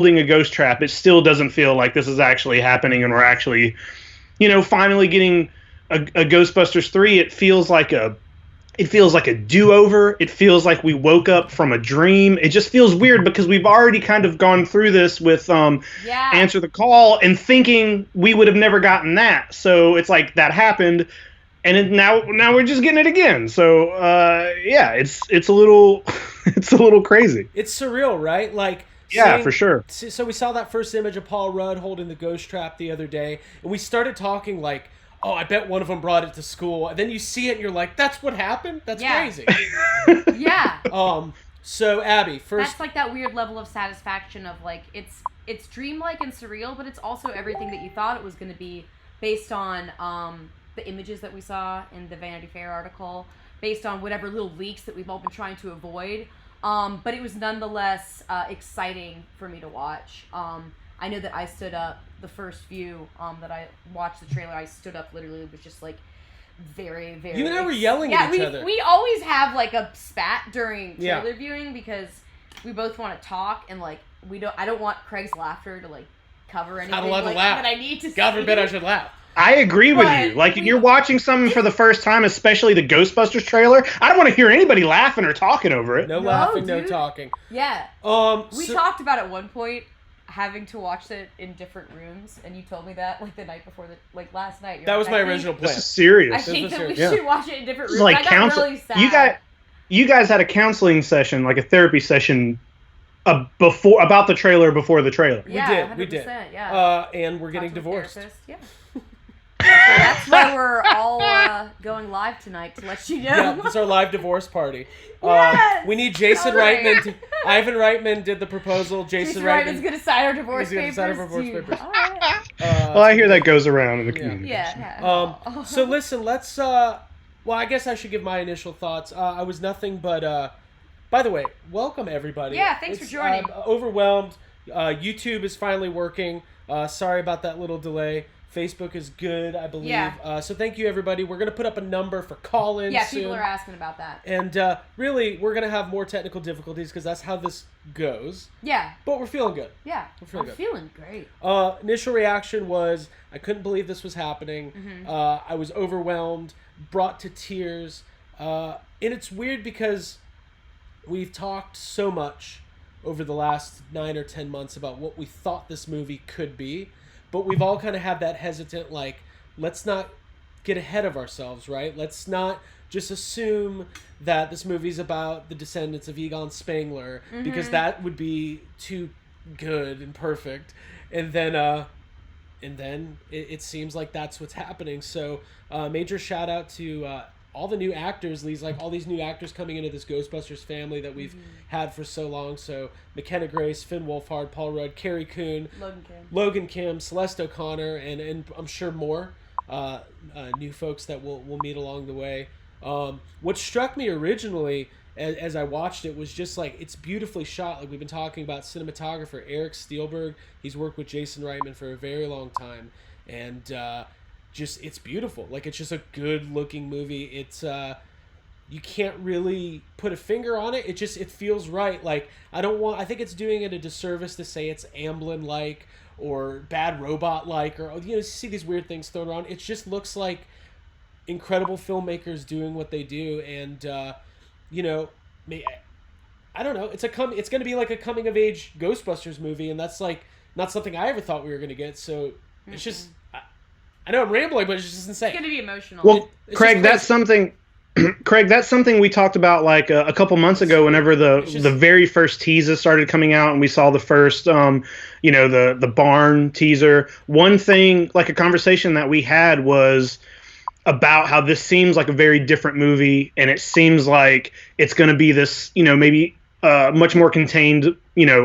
a ghost trap, it still doesn't feel like this is actually happening and we're actually, finally getting a Ghostbusters 3. It feels like a do-over. It feels like we woke up from a dream. It just feels weird because we've already kind of gone through this with Answer the Call and thinking we would have never gotten that. So it's like that happened, and now we're just getting it again. So it's a little it's a little crazy. It's surreal, right? Like, yeah, for sure. So we saw that first image of Paul Rudd holding the ghost trap the other day, and we started talking like, oh, I bet one of them brought it to school. And then you see it and you're like, that's what happened? That's crazy. Yeah. So Abby, first... That's like that weird level of satisfaction of like, it's dreamlike and surreal, but it's also everything that you thought it was going to be based on the images that we saw in the Vanity Fair article, based on whatever little leaks that we've all been trying to avoid. But it was nonetheless exciting for me to watch. I know that I stood up the first view that I watched the trailer. I stood up literally, was just like very, very... You and I were yelling at each other. We always have like a spat during trailer viewing because we both want to talk and like I don't want Craig's laughter to like cover anything I love like, to laugh. that I need to God see. forbid I should laugh. I agree with you. Like, if you're watching something for the first time, especially the Ghostbusters trailer, I don't want to hear anybody laughing or talking over it. No laughing, no talking. Yeah. We talked about at one point having to watch it in different rooms, and you told me that like the night before last night. That was my original plan. This is serious. I think that we should watch it in different rooms. Like I got really sad. You guys had a counseling session, like a therapy session, about the trailer before the trailer. Yeah, we did. Yeah. And we're getting divorced. Yeah. So that's why we're all going live tonight, to let you know. Yeah, this is our live divorce party. Yes! We need Jason Reitman. Ivan Reitman did the proposal. Jason Reitman's going to sign our divorce papers. He's going to sign our divorce papers. All right. Well, I hear that goes around in the community. Yeah. So listen, let's... well, I guess I should give my initial thoughts. I was nothing but... by the way, welcome everybody. Yeah, thanks for joining. I'm overwhelmed. YouTube is finally working. Sorry about that little delay. Facebook is good, I believe. Yeah. So thank you, everybody. We're going to put up a number for call-in soon. People are asking about that. And really, we're going to have more technical difficulties because that's how this goes. Yeah. But we're feeling good. Yeah. We're feeling great. Initial reaction was, I couldn't believe this was happening. Mm-hmm. I was overwhelmed, brought to tears. And it's weird because we've talked so much over the last 9 or 10 months about what we thought this movie could be. But we've all kind of had that hesitant, like, let's not get ahead of ourselves, right? Let's not just assume that this movie's about the descendants of Egon Spengler, because that would be too good and perfect. And then it seems like that's what's happening. So major shout out to all the new actors, all these new actors coming into this Ghostbusters family that we've had for so long. So McKenna Grace, Finn Wolfhard, Paul Rudd, Carrie Coon, Logan Kim, Celeste O'Connor, and I'm sure more new folks that we'll meet along the way. What struck me originally as I watched it was just like, it's beautifully shot. Like we've been talking about cinematographer Eric Steelberg. He's worked with Jason Reitman for a very long time. And it's beautiful. Like, it's just a good looking movie. It's you can't really put a finger on it. It feels right. Like, I think it's doing it a disservice to say it's Amblin like or Bad Robot like, or you see these weird things thrown around. It just looks like incredible filmmakers doing what they do. And I don't know. It's going to be like a coming of age Ghostbusters movie, and that's like not something I ever thought we were going to get. So it's just. I know I'm rambling, but it's just insane. It's going to be emotional. Well, Craig, that's something we talked about like a couple months ago whenever the very first teaser started coming out and we saw the first, the barn teaser. One thing, like a conversation that we had was about how this seems like a very different movie, and it seems like it's going to be this, maybe much more contained,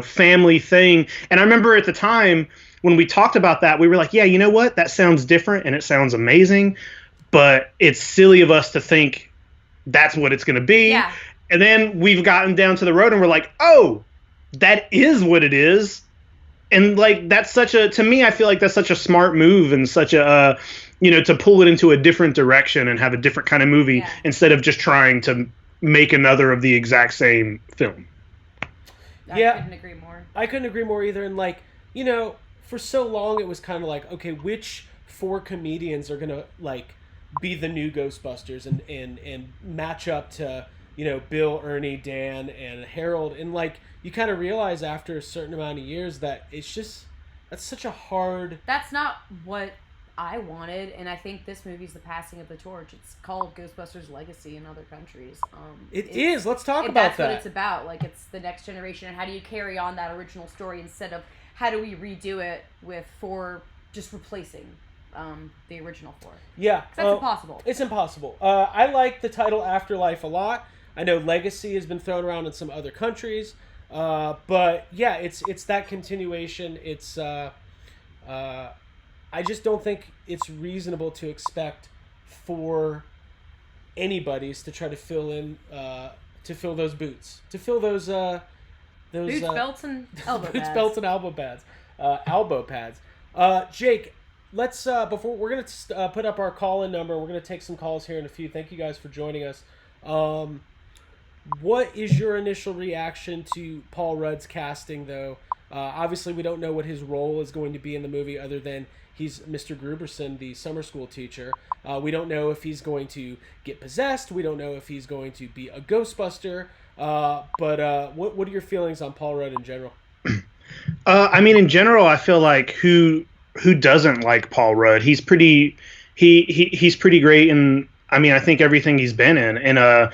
family thing. And I remember at the time, when we talked about that, we were like, yeah, you know what? That sounds different and it sounds amazing, but it's silly of us to think that's what it's going to be. Yeah. And then we've gotten down to the road and we're like, oh, that is what it is. And like, to me, I feel like that's such a smart move and such a, to pull it into a different direction and have a different kind of movie instead of just trying to make another of the exact same film. I couldn't agree more. I couldn't agree more either. And like, you know, for so long it was kind of like, okay, which four comedians are gonna like be the new Ghostbusters and match up to, you know, Bill, Ernie, Dan, and Harold. And like, you kind of realize after a certain amount of years that it's just, that's such a hard. That's not what I wanted, and I think this movie's the passing of the torch. It's called Ghostbusters Legacy in other countries. It is. Let's talk about that. That's what it's about. Like, it's the next generation, and how do you carry on that original story instead of how do we redo it with four just replacing the original four? Yeah, that's impossible. It's impossible. I like the title Afterlife a lot. I know Legacy has been thrown around in some other countries, but yeah, it's that continuation. It's I just don't think it's reasonable to expect for anybody's to try to fill in, to fill those boots, to fill those boots, belts, and elbow boots, pads. belts, and elbow pads. Jake, let's before we're gonna put up our call-in number. We're gonna take some calls here in a few. Thank you guys for joining us. What is your initial reaction to Paul Rudd's casting, though? Obviously, we don't know what his role is going to be in the movie other than he's Mr. Gruberson, the summer school teacher. We don't know if he's going to get possessed. We don't know if he's going to be a Ghostbuster. But what are your feelings on Paul Rudd in general? I mean, in general, I feel like who doesn't like Paul Rudd? He's pretty he's pretty great, and I mean, I think everything he's been in, and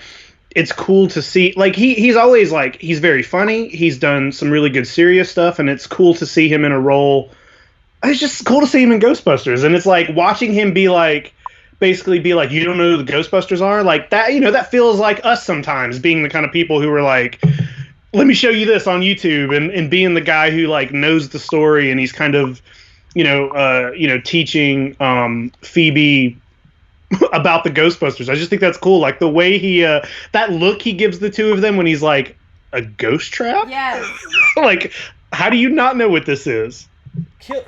it's cool to see. Like he's always like, he's very funny. He's done some really good serious stuff, and it's cool to see him in a role. It's just cool to see him in Ghostbusters, and it's like watching him basically be like, you don't know who the Ghostbusters are? Like that, you know, that feels like us sometimes, being the kind of people who are like, let me show you this on YouTube, and being the guy who like knows the story, and he's kind of, teaching Phoebe about the Ghostbusters. I just think that's cool. Like the way he, that look he gives the two of them when he's like, a ghost trap? Yes. Like, how do you not know what this is?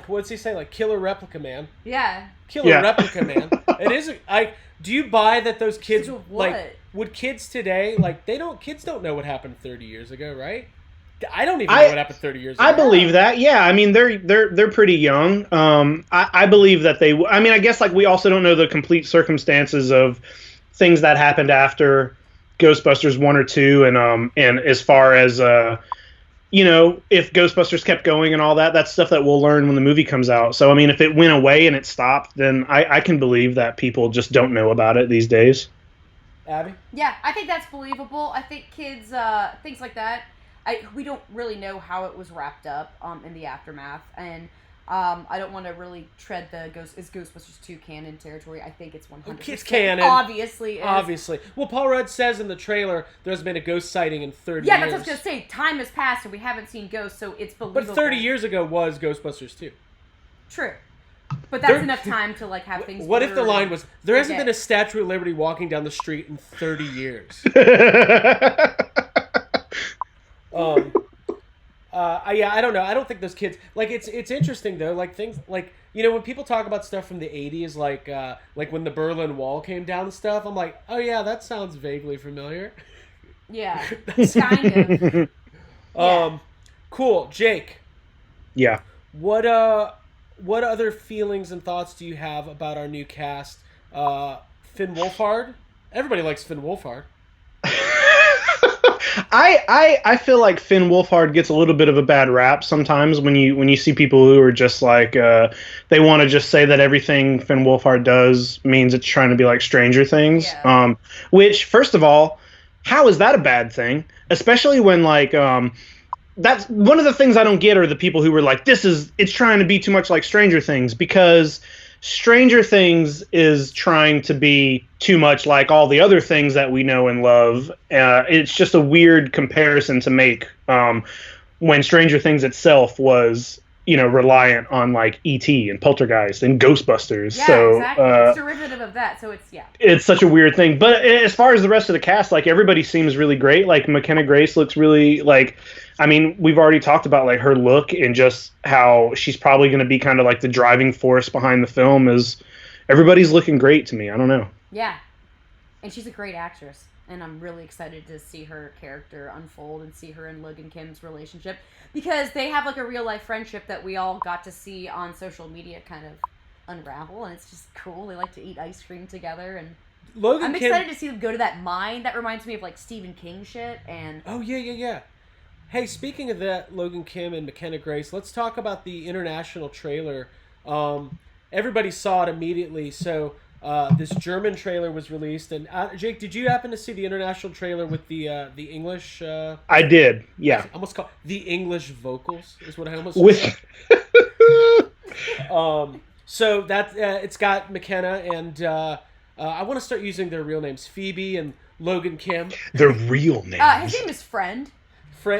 What's he say? Like, killer replica man. Yeah. Killer replica man. It is. Do you buy that those kids like? Would kids today like? Kids don't know what happened 30 years ago, right? I don't even know what happened 30 years ago. I believe that. Yeah, I mean they're pretty young. I believe that they. I mean, I guess like we also don't know the complete circumstances of things that happened after Ghostbusters 1 or 2, and as far as if Ghostbusters kept going and all that, that's stuff that we'll learn when the movie comes out. So I mean, if it went away and it stopped, then I can believe that people just don't know about it these days. Abby? Yeah, I think that's believable. I think kids, things like that. We don't really know how it was wrapped up in the aftermath, and I don't want to really tread the Ghostbusters 2 canon territory. I think it's 100%. It's canon. Obviously. Obviously. Well, Paul Rudd says in the trailer there's been a ghost sighting in 30 years. Yeah, that's what I was going to say. Time has passed and we haven't seen ghosts, so it's believable. But 30 years ago was Ghostbusters 2. True. But that's enough time to like have things. What if the line was, there hasn't been a Statue of Liberty walking down the street in 30 years? I don't know. I don't think those kids like it's interesting though. Like things like, when people talk about stuff from the 80s, like when the Berlin Wall came down and stuff, I'm like, oh yeah, that sounds vaguely familiar. Yeah, kind of. Cool, Jake. Yeah. What other feelings and thoughts do you have about our new cast? Finn Wolfhard. Everybody likes Finn Wolfhard. I feel like Finn Wolfhard gets a little bit of a bad rap sometimes when you see people who are just like they want to just say that everything Finn Wolfhard does means it's trying to be like Stranger Things. Yeah. Which, first of all, how is that a bad thing? Especially when like that's one of the things I don't get are the people who were like, it's trying to be too much like Stranger Things, because Stranger Things is trying to be too much like all the other things that we know and love. It's just a weird comparison to make when Stranger Things itself was, reliant on like E.T. and Poltergeist and Ghostbusters. Yeah, so, exactly. It's derivative of that, so it's, yeah. It's such a weird thing. But as far as the rest of the cast, like everybody seems really great. Like McKenna Grace looks really like, I mean, we've already talked about like her look and just how she's probably going to be kind of like the driving force behind the film. Is everybody's looking great to me. I don't know. Yeah. And she's a great actress. and I'm really excited to see her character unfold and see her and Logan Kim's relationship, because they have like a real life friendship that we all got to see on social media kind of unravel, and it's just cool. They like to eat ice cream together, and I'm excited to see them go to that mine. That reminds me of like Stephen King shit. And oh yeah. Hey, speaking of that, Logan Kim and McKenna Grace, let's talk about the international trailer. Everybody saw it immediately, so this German trailer was released. And Jake, did you happen to see the international trailer with the English? I did, yeah. I almost call the English vocals is what I almost with. So that it's got McKenna and I want to start using their real names, Phoebe and Logan Kim. Their real names. His name is Friend.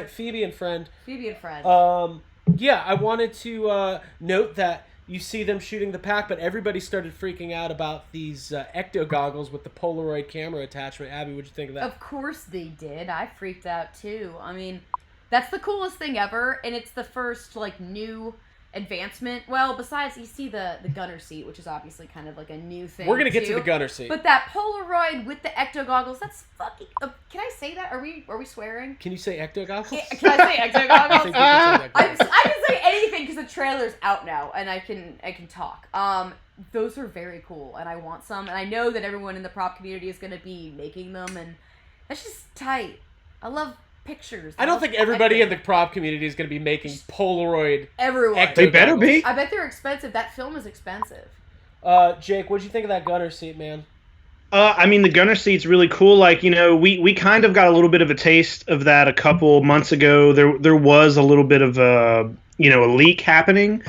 Phoebe and Friend. Phoebe and Friend. Yeah, I wanted to note that you see them shooting the pack, but everybody started freaking out about these ecto goggles with the Polaroid camera attachment. Abby, what'd you think of that? Of course they did. I freaked out too. I mean, that's the coolest thing ever, and it's the first like new advancement. Well, besides you see the gunner seat, which is obviously kind of like a new thing. We're gonna get to the gunner seat. But that Polaroid with the ecto goggles, that's fucking. Can I say that? Are we swearing? Can you say ecto goggles? Can I say ecto goggles? I think you can say ecto goggles. I can say anything because the trailer's out now, and I can talk. Those are very cool, and I want some, and I know that everyone in the prop community is gonna be making them, and that's just tight. I love pictures. I don't think everybody in the prop community is going to be making Polaroid. Everyone. They better be. I bet they're expensive. That film is expensive. Jake, what'd you think of that gunner seat, man? I mean, the gunner seat's really cool. Like, you know, we kind of got a little bit of a taste of that a couple months ago. There was a little bit of a leak happening,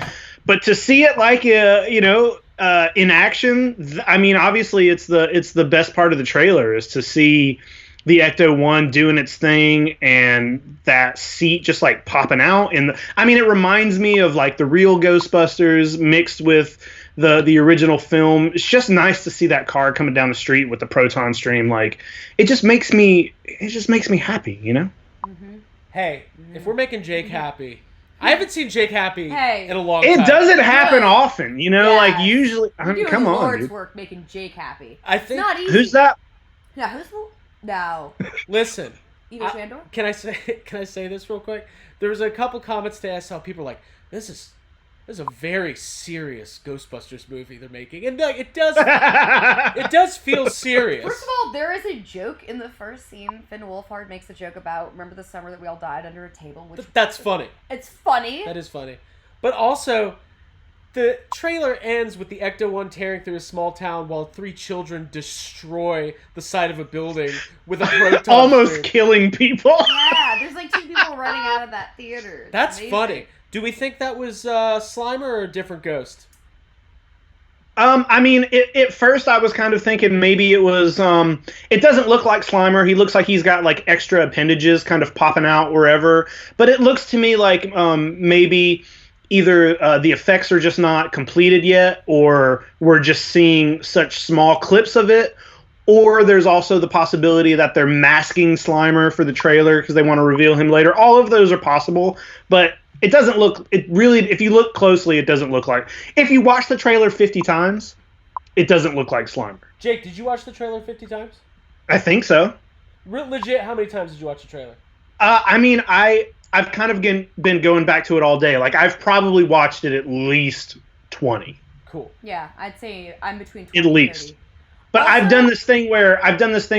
but to see it like in action, I mean, obviously it's the best part of the trailer is to see the Ecto-1 doing its thing and that seat just like popping out. I mean, it reminds me of like the real Ghostbusters mixed with the original film. It's just nice to see that car coming down the street with the proton stream. Like, it just makes me happy, you know? Mm-hmm. Hey, if we're making Jake happy, I haven't seen Jake happy in a long time. It doesn't happen often, you know? Yeah. Like, usually... We're doing come the on, Lord's dude. work making Jake happy. I think... It's not easy. Who's that? Yeah, who's... No. Listen. Eva Shandor? Can I say this real quick? There was a couple comments today I saw people were like, this is a very serious Ghostbusters movie they're making. And it does feel serious. First of all, there is a joke in the first scene. Finn Wolfhard makes a joke about, remember the summer that we all died under a table? Which that's funny. It's funny. That is funny. But also, the trailer ends with the Ecto-1 tearing through a small town while 3 children destroy the side of a building with a proton almost stream. Killing people. Yeah, there's like 2 people running out of that theater. It's That's amazing. funny. Do we think that was Slimer or a different ghost? I mean, at first I was kind of thinking maybe it was, it doesn't look like Slimer. He looks like he's got like extra appendages kind of popping out wherever. But it looks to me like maybe either the effects are just not completed yet, or we're just seeing such small clips of it, or there's also the possibility that they're masking Slimer for the trailer because they want to reveal him later. All of those are possible, but it doesn't look, it really, if you look closely, it doesn't look like, if you watch the trailer 50 times, it doesn't look like Slimer. Jake, did you watch the trailer 50 times? I think so. Legit, how many times did you watch the trailer? I mean, I've kind of been going back to it all day. Like, I've probably watched it at least 20. Cool. Yeah, I'd say I'm between 20 At and least. 30. But Also, I've done this thing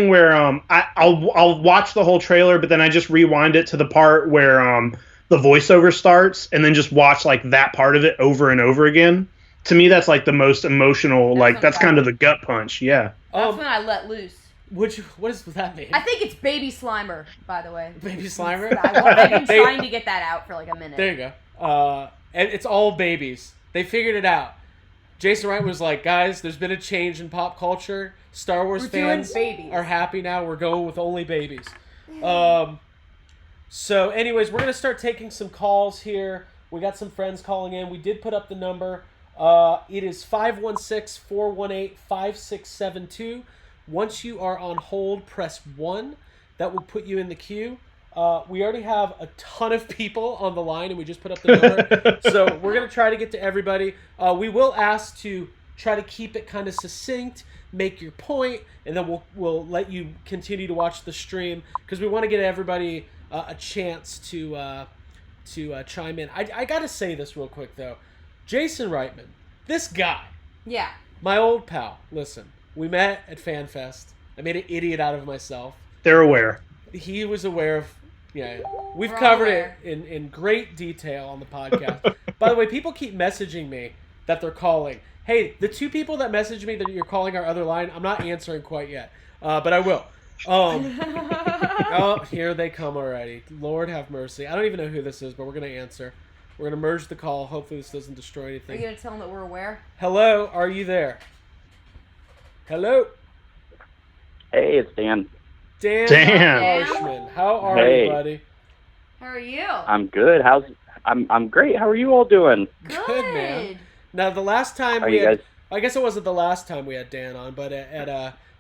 where I'll watch the whole trailer, but then I just rewind it to the part where the voiceover starts, and then just watch like that part of it over and over again. To me, that's like the most emotional. That's kind of the gut punch. Yeah. That's when I let loose. What does that mean? I think it's Baby Slimer, by the way. Baby Slimer? I've been trying to get that out for like a minute. There you go. And it's all babies. They figured it out. Jason Wright was like, guys, there's been a change in pop culture. Star Wars We're fans doing babies. are happy now. We're going with only babies. So anyways, we're going to start taking some calls here. We got some friends calling in. We did put up the number. It is 516-418-5672. Once you are on hold, press 1. That will put you in the queue. We already have a ton of people on the line, and we just put up the number. So we're going to try to get to everybody. We will ask to try to keep it kind of succinct, make your point, and then we'll let you continue to watch the stream because we want to get everybody a chance to chime in. I gotta say this real quick though, Jason Reitman, this guy, Yeah. my old pal. Listen, we met at FanFest. I made an idiot out of myself. They're aware. He was aware of. Yeah, we've We're all covered aware. it in great detail on the podcast. By the way, people keep messaging me that they're calling. Hey, the two people that messaged me that you're calling our other line, I'm not answering quite yet, but I will. Oh, here they come already. Lord have mercy. I don't even know who this is, but we're going to answer. We're going to merge the call. Hopefully this doesn't destroy Are anything. you going to tell them that we're aware? Hello, are you there? Hello? Hey, it's Dan. Dan Dan. Harshman. How are Hey. you, buddy? How are you? I'm good. I'm great. How are you all doing? Good, man. Now, the last time Are we you had... guys? I guess it wasn't the last time we had Dan on, but at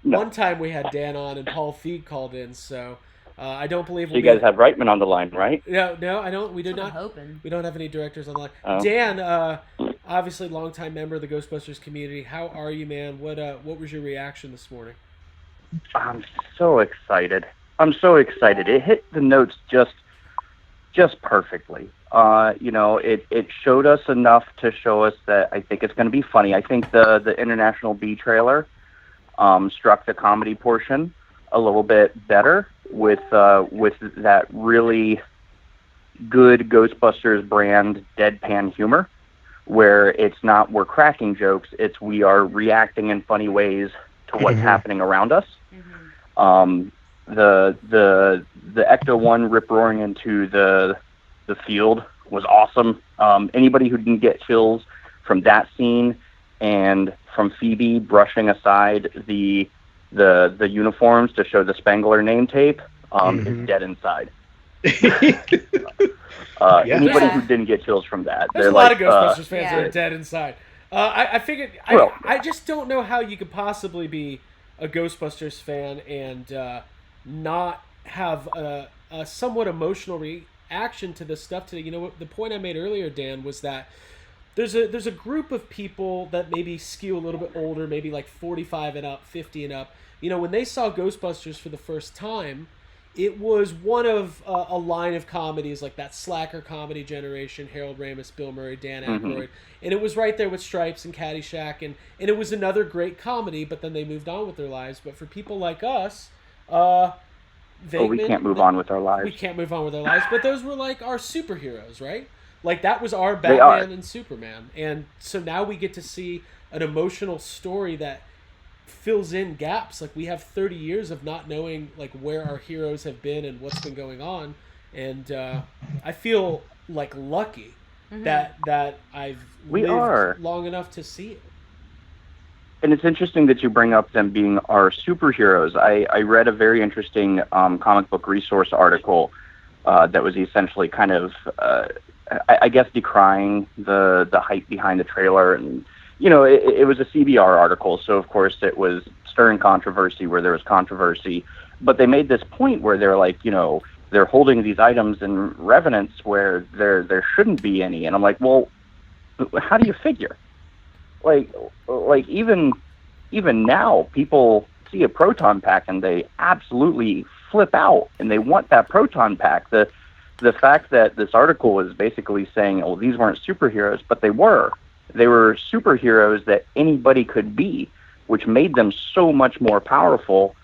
No. one time we had Dan on and Paul Feig called in, so I don't believe So you guys have Reitman on the line, right? No, I don't. We do That's what not. I'm hoping. We don't have any directors on the line. Oh. Dan, obviously longtime member of the Ghostbusters community. How are you, man? What was your reaction this morning? I'm so excited. It hit the notes just perfectly. It showed us enough to show us that I think it's going to be funny. I think the International B trailer struck the comedy portion a little bit better with that really good Ghostbusters brand deadpan humor, where it's not we're cracking jokes, it's we are reacting in funny ways to what's happening around us. The Ecto One rip roaring into the field was awesome. Anybody who didn't get chills from that scene and from Phoebe brushing aside the uniforms to show the Spangler name tape is dead inside. Anybody who didn't get chills from that, There's a lot of Ghostbusters fans that are dead inside. I figured I just don't know how you could possibly be a Ghostbusters fan and not have a somewhat emotional reaction to this stuff today. You know what the point I made earlier, Dan, was that there's a group of people that maybe skew a little bit older, maybe like 45 and up, 50 and up. You know, when they saw Ghostbusters for the first time, it was one of a line of comedies like that slacker comedy generation, Harold Ramis, Bill Murray, Dan Aykroyd. And it was right there with Stripes and Caddyshack. And it was another great comedy, but then they moved on with their lives. But for people like us, we can't move on with our lives. We can't move on with our lives. But those were like our superheroes, right? Like that was our Batman and Superman. And so now we get to see an emotional story that fills in gaps. Like we have 30 years of not knowing like where our heroes have been and what's been going on. And I feel like lucky that I've lived long enough to see it. And it's interesting that you bring up them being our superheroes. I read a very interesting comic book resource article that was essentially kind of, I guess, decrying the hype behind the trailer. And, you know, it was a CBR article, so of course it was stirring controversy where there was controversy. But they made this point where they're like, you know, they're holding these items in reverence where there shouldn't be any. And I'm like, well, how do you figure? Like even now, people see a proton pack and they absolutely flip out and they want that proton pack. The fact that this article was basically saying, oh, these weren't superheroes, but they were. They were superheroes that anybody could be, which made them so much more powerful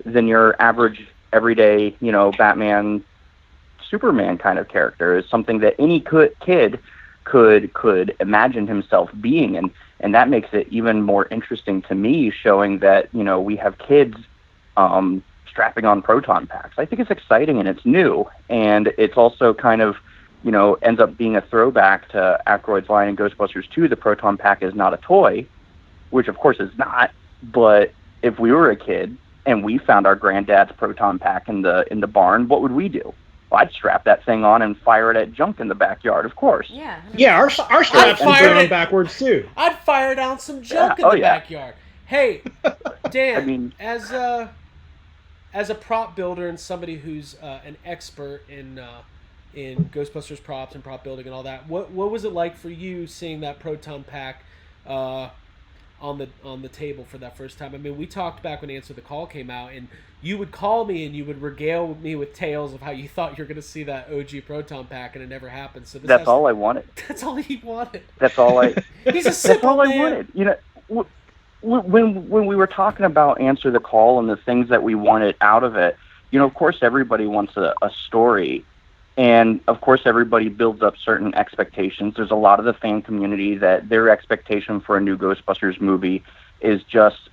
than your average, everyday, you know, Batman, Superman kind of character. Is something that any kid could imagine himself being, and that makes it even more interesting to me, showing that, you know, we have kids strapping on proton packs. I think it's exciting and it's new, and it's also kind of, you know, ends up being a throwback to Aykroyd's line in Ghostbusters 2, the proton pack is not a toy, which of course is not, but if we were a kid and we found our granddad's proton pack in the barn, what would we do? Well, I'd strap that thing on and fire it at junk in the backyard, of course. Yeah. Yeah, our straps can turn on backwards too. I'd fire down some junk in the backyard. Hey, Dan, I mean, as a prop builder and somebody who's an expert in Ghostbusters props and prop building and all that, what was it like for you seeing that proton pack on on the table for that first time. I mean, we talked back when Answer the Call came out, and you would call me and you would regale me with tales of how you thought you were going to see that OG Proton Pack, and it never happened. So that's all I wanted. That's all he wanted. That's all I. He's a simple that's all man. I wanted. You know, when we were talking about Answer the Call and the things that we wanted out of it, you know, of course everybody wants a story. And, of course, everybody builds up certain expectations. There's a lot of the fan community that their expectation for a new Ghostbusters movie is just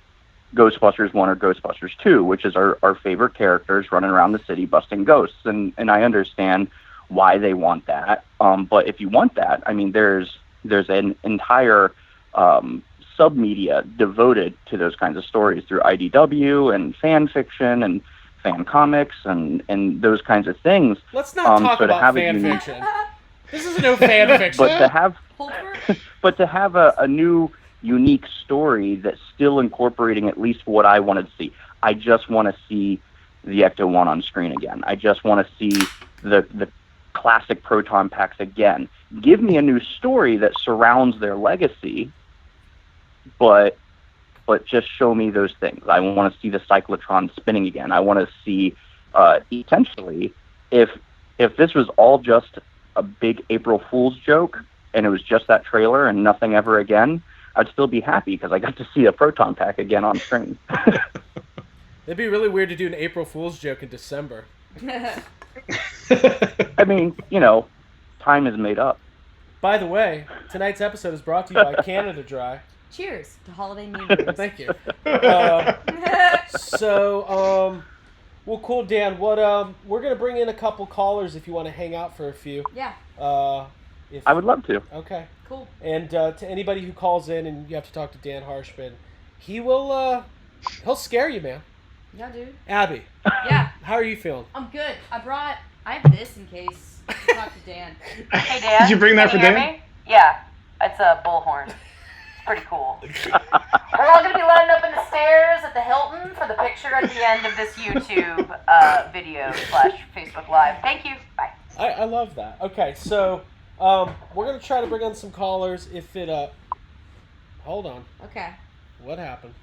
Ghostbusters 1 or Ghostbusters 2, which is our favorite characters running around the city busting ghosts. And I understand why they want that. But if you want that, I mean, there's an entire sub-media devoted to those kinds of stories through IDW and fan fiction and fan comics and those kinds of things. Let's not talk about fan fiction. This is no fan fiction. But to have a new, unique story that's still incorporating at least what I wanted to see. I just want to see the Ecto-1 on screen again. I just want to see the classic Proton Packs again. Give me a new story that surrounds their legacy, but just show me those things. I want to see the cyclotron spinning again. I want to see, essentially, if this was all just a big April Fool's joke and it was just that trailer and nothing ever again, I'd still be happy because I got to see a Proton Pack again on screen. It'd be really weird to do an April Fool's joke in December. I mean, you know, time is made up. By the way, tonight's episode is brought to you by Canada Dry. Cheers to holiday memories. Thank you. Well, cool, Dan. We're gonna bring in a couple callers if you want to hang out for a few. Yeah. I would love to. Okay. Cool. And to anybody who calls in and you have to talk to Dan Harshman, he'll scare you, man. Yeah, dude. Abby. Yeah. How are you feeling? I'm good. I have this in case you talk to Dan. Hey, Dan. Did you bring that can for you hear Dan? Me? Yeah. It's a bullhorn. It's pretty cool. We're all going to be lining up in the stairs at the Hilton for the picture at the end of this YouTube video / Facebook Live. Thank you. Bye. I love that. Okay, so we're going to try to bring on some callers. If it... Hold on. Okay. What happened?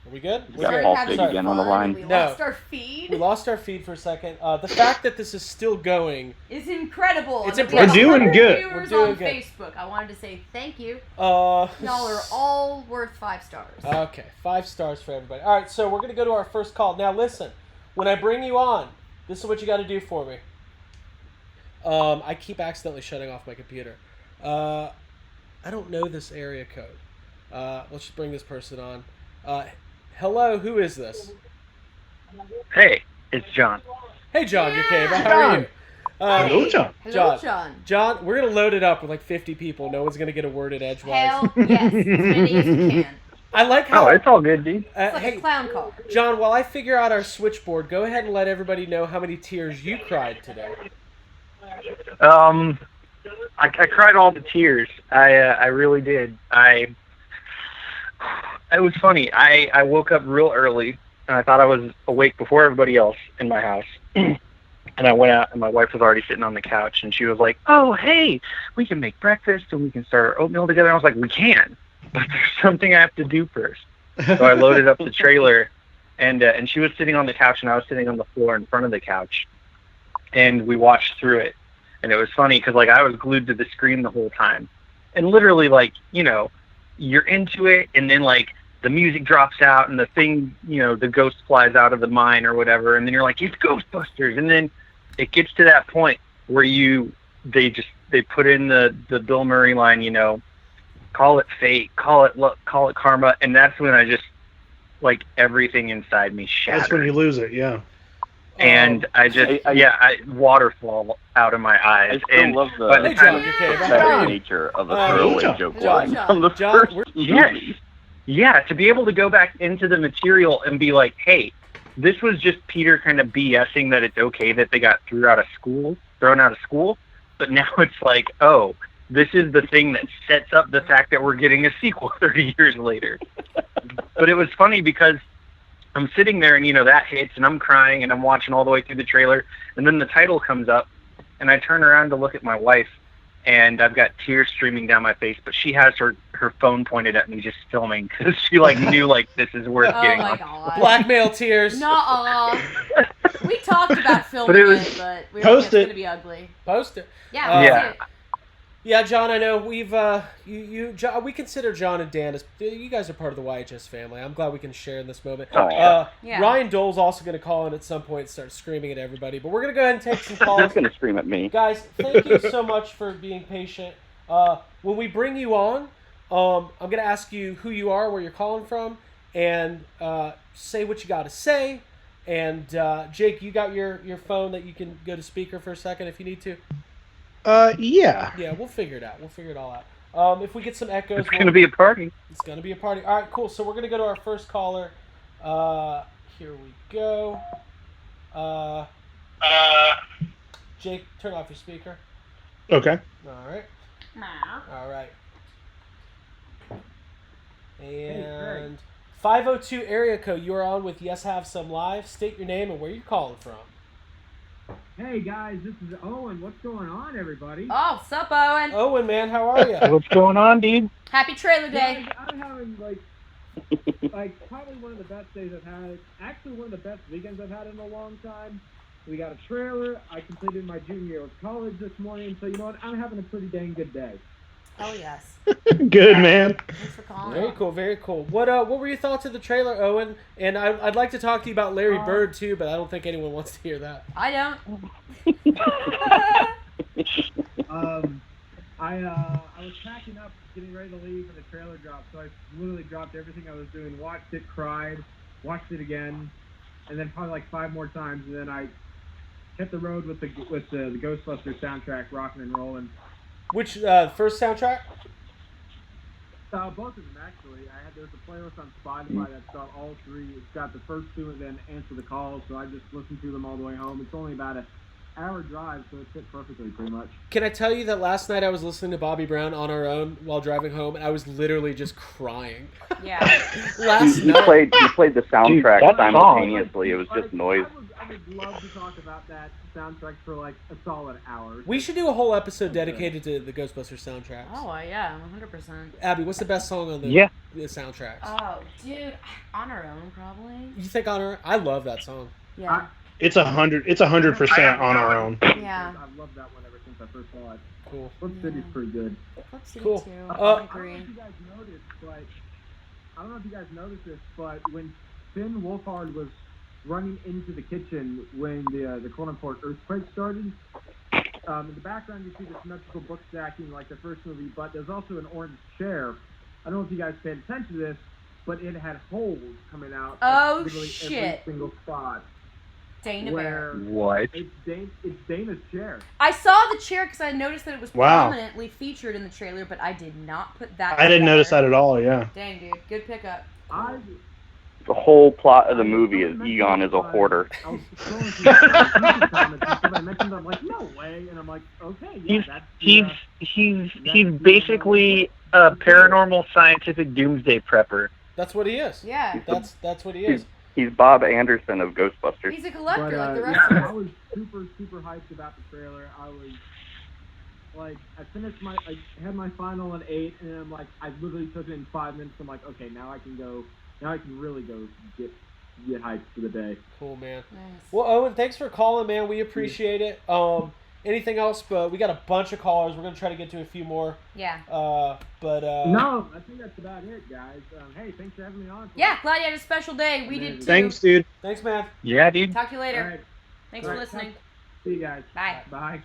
Are we good? We got Paul Fig again on the line. We lost our feed. We lost our feed for a second. The fact that this is still going is incredible. It's impressive. We're doing good. We're We're doing on good. Facebook. I wanted to say thank you. Y'all Y'all are all worth 5 stars. Okay, 5 stars for everybody. All right, so we're going to go to our first call. Now, listen, when I bring you on, this is what you got to do for me. I keep accidentally shutting off my computer. I don't know this area code. Let's just bring this person on. Hello, who is this? Hey, it's John. Hey, John, you're Cable. How are you? Hello, John. Hello, John. John, we're going to load it up with like 50 people. No one's going to get a word in edgewise. Hell yes. As many as you can. I like how... Oh, it's all good, dude. It's like hey, a clown car. John, while I figure out our switchboard, go ahead and let everybody know how many tears you cried today. I cried all the tears. I really did. It was funny. I woke up real early, and I thought I was awake before everybody else in my house. And I went out, and my wife was already sitting on the couch, and she was like, "Oh, hey, we can make breakfast, and we can start our oatmeal together." And I was like, "We can, but there's something I have to do first." So I loaded up the trailer, and she was sitting on the couch, and I was sitting on the floor in front of the couch, and we watched through it. And it was funny because, like, I was glued to the screen the whole time. And literally, like, you know, you're into it, and then, like, the music drops out, and the thing, you know, the ghost flies out of the mine or whatever, and then you're like, it's Ghostbusters. And then it gets to that point where they put in the Bill Murray line, you know, call it fate, call it luck, call it karma, and that's when I just, like, everything inside me shattered. That's when you lose it, yeah. And I just, waterfall out of my eyes. I still love the pathetic nature of a throwaway joke line from the first movie. Yeah, to be able to go back into the material and be like, hey, this was just Peter kind of BSing that it's okay that they got thrown out of school, but now it's like, oh, this is the thing that sets up the fact that we're getting a sequel 30 years later. But it was funny because I'm sitting there and, you know, that hits and I'm crying and I'm watching all the way through the trailer, and then the title comes up and I turn around to look at my wife and I've got tears streaming down my face. But she has her phone pointed at me, just filming, because she knew this is worth Oh getting my on. god. Blackmail tears. Nuh-uh. We talked about filming but we were like, it's going to be ugly. Post it. Yeah, Yeah. it. Yeah, John, I know we've John, we consider John and Dan as you guys are part of the YHS family. I'm glad we can share in this moment. Oh, yeah. Ryan Dole's also going to call in at some point and start screaming at everybody, but we're going to go ahead and take some calls. He's going to scream at me. Guys, thank you so much for being patient. When we bring you on, I'm going to ask you who you are, where you're calling from, and say what you got to say. And Jake, you got your phone that you can go to speaker for a second if you need to. Yeah. Yeah, we'll figure it out. We'll figure it all out. If we get some echoes, it's going to be a party. It's going to be a party. All right, cool. So we're going to go to our first caller. Here we go. Jake, turn off your speaker. Okay. All right. Nah. All right. And 502 area code, you are on with Yes Have Some Live. State your name and where you're calling from. Hey guys, this is Owen. What's going on, everybody? Oh, sup, Owen? Owen, man, how are you? What's going on, dude? Happy trailer day. Guys, I'm having probably one of the best days I've had. Actually, one of the best weekends I've had in a long time. We got a trailer. I completed my junior year of college this morning, so you know what? I'm having a pretty dang good day. Oh yes. Good, man. Thanks for calling. Very cool, very cool. What were your thoughts of the trailer, Owen? And I'd like to talk to you about Larry Bird too, but I don't think anyone wants to hear that. I don't. I was packing up, getting ready to leave, and the trailer dropped. So I literally dropped everything I was doing, watched it, cried, watched it again, and then probably like 5 more times, and then I hit the road with the Ghostbusters soundtrack, rocking and rolling. Which first soundtrack? Both of them actually. There's a playlist on Spotify that's got all 3. It's got the first 2 and then Answer the Call. So I just listened to them all the way home. It's only about an hour drive, so it fit perfectly, pretty much. Can I tell you that last night I was listening to Bobby Brown on our own while driving home, and I was literally just crying. Yeah. You played the soundtrack simultaneously. It was just noise. I would love to talk about that soundtrack for like a solid hour. We should do a whole episode dedicated to the Ghostbusters soundtracks. Oh, yeah, 100%. Abby, what's the best song on the soundtracks? Oh, dude, On Our Own, probably. You think On Our Own? I love that song. Yeah. It's 100% on our own. Yeah. I've loved that one ever since I first saw it. Cool. Flip City's pretty good. Flip City, Cool. too. I I don't agree. know if you guys noticed, but I don't know if you guys noticed this, but when Finn Wolfhard was running into the kitchen when the quote-unquote earthquake started, in the background you see the symmetrical book stacking like the first movie, but there's also an orange chair. I don't know if you guys paid attention to this, but it had holes coming out. Oh, of literally shit. Every single spot. Dana Bear. What? It's Dana's chair. I saw the chair because I noticed that it was prominently featured in the trailer, but I did not put that I didn't notice that at all, yeah. Dang, dude. Good pickup. The whole plot of the movie is Egon is a hoarder. I was scrolling through the comments and I mentioned, I'm like, no way, and I'm like, okay, yeah, He's basically a paranormal scientific doomsday prepper. That's what he is. Yeah. That's what he is. He's Bob Anderson of Ghostbusters. He's a collector But, like the rest of I us. was super hyped about the trailer. I was like, I finished I had my final in 8, and I'm like, I literally took it in 5 minutes. I'm like, okay, now I can really go get hyped for the day. Cool, man. Nice. Well, Owen, thanks for calling, man. We appreciate it. Anything else? But we got a bunch of callers. We're gonna try to get to a few more. Yeah. No, I think that's about it, guys. Hey, thanks for having me on. Yeah, glad you had a special day. We did too. Thanks, dude. Thanks, man. Yeah, dude. Talk to you later. All right. Thanks for listening. See you guys. Bye. Bye.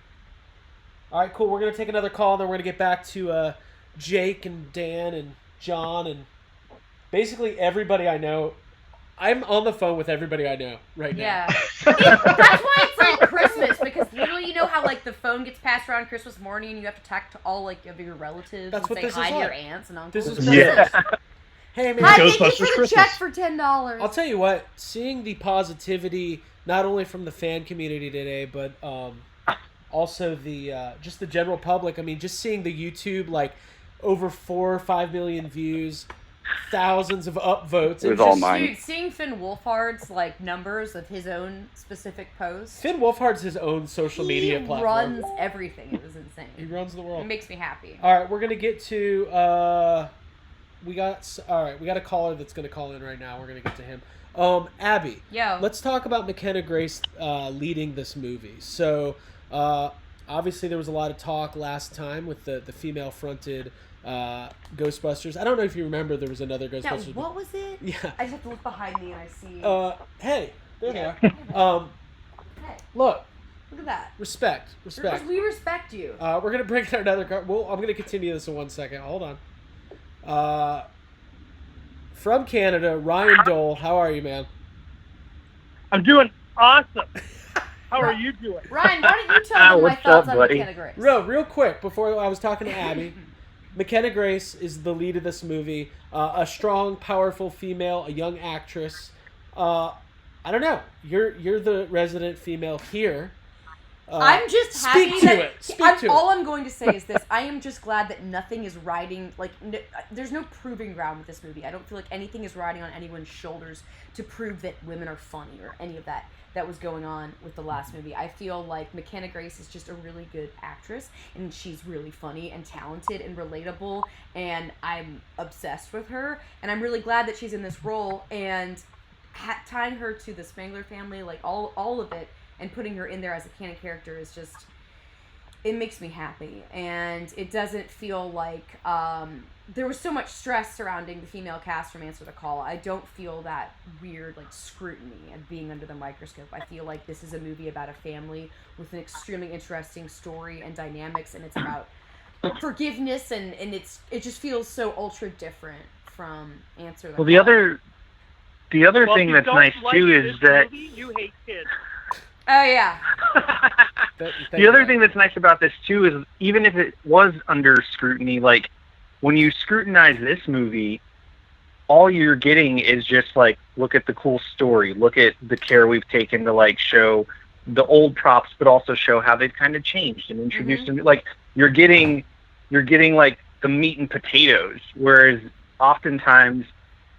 All right, cool. We're gonna take another call, then we're gonna get back to Jake and Dan and John and basically everybody I know. I'm on the phone with everybody I know right now. Yeah. That's why it's like Christmas, because literally, you know how like the phone gets passed around Christmas morning and you have to talk to all like of your relatives That's and what say this hi is to your like. aunts and uncles. This is Yeah. Hey, man. Hi, thank you Ghostbusters for the Christmas. check for $10. I'll tell you what, seeing the positivity not only from the fan community today, but also the just the general public. I mean, just seeing the YouTube like over 4 or 5 million views. thousands of upvotes. It was all mine. Dude, seeing Finn Wolfhard's like numbers of his own specific posts. Finn Wolfhard's his own social media platform. He runs everything. It was insane. He runs the world. It makes me happy. All right, we're gonna get to. We got a caller that's gonna call in right now. We're gonna get to him. Abby. Yo. Let's talk about McKenna Grace leading this movie. So, obviously there was a lot of talk last time with the female-fronted Ghostbusters. I don't know if you remember, there was another Ghostbusters. What was it? Yeah. I just have to look behind me and I see. Hey, there they are. Hey, Look, look at that. respect. We respect you. We're gonna bring in another card. Well, I'm gonna continue this in 1 second. Hold on. From Canada, Ryan Dole. How are you, man? I'm doing awesome. How are you doing? Ryan, why don't you tell them my What's thoughts up, on buddy? McKenna Grace? Real quick, before I was talking to Abby, McKenna Grace is the lead of this movie. A strong, powerful female, a young actress. I don't know. You're the resident female here. I'm just happy speak to that it. Speak to it. all I'm going to say is this: I am just glad that nothing is riding there's no proving ground with this movie. I don't feel like anything is riding on anyone's shoulders to prove that women are funny or any of that was going on with the last movie. I feel like McKenna Grace is just a really good actress, and she's really funny and talented and relatable, and I'm obsessed with her, and I'm really glad that she's in this role, and tying her to the Spangler family, like all of it, and putting her in there as a canon character is just, it makes me happy. And it doesn't feel like there was so much stress surrounding the female cast from Answer the Call. I don't feel that weird like scrutiny of being under the microscope. I feel like this is a movie about a family with an extremely interesting story and dynamics, and it's about forgiveness, and it just feels so ultra different from Answer the Call. The other Well, thing if you that's don't nice like too this is that movie, you hate kids. Oh yeah. the other thing that's nice about this too is even if it was under scrutiny, like when you scrutinize this movie, all you're getting is just like, look at the cool story, look at the care we've taken to like show the old props, but also show how they've kind of changed and introduced them. Like you're getting like the meat and potatoes, whereas oftentimes,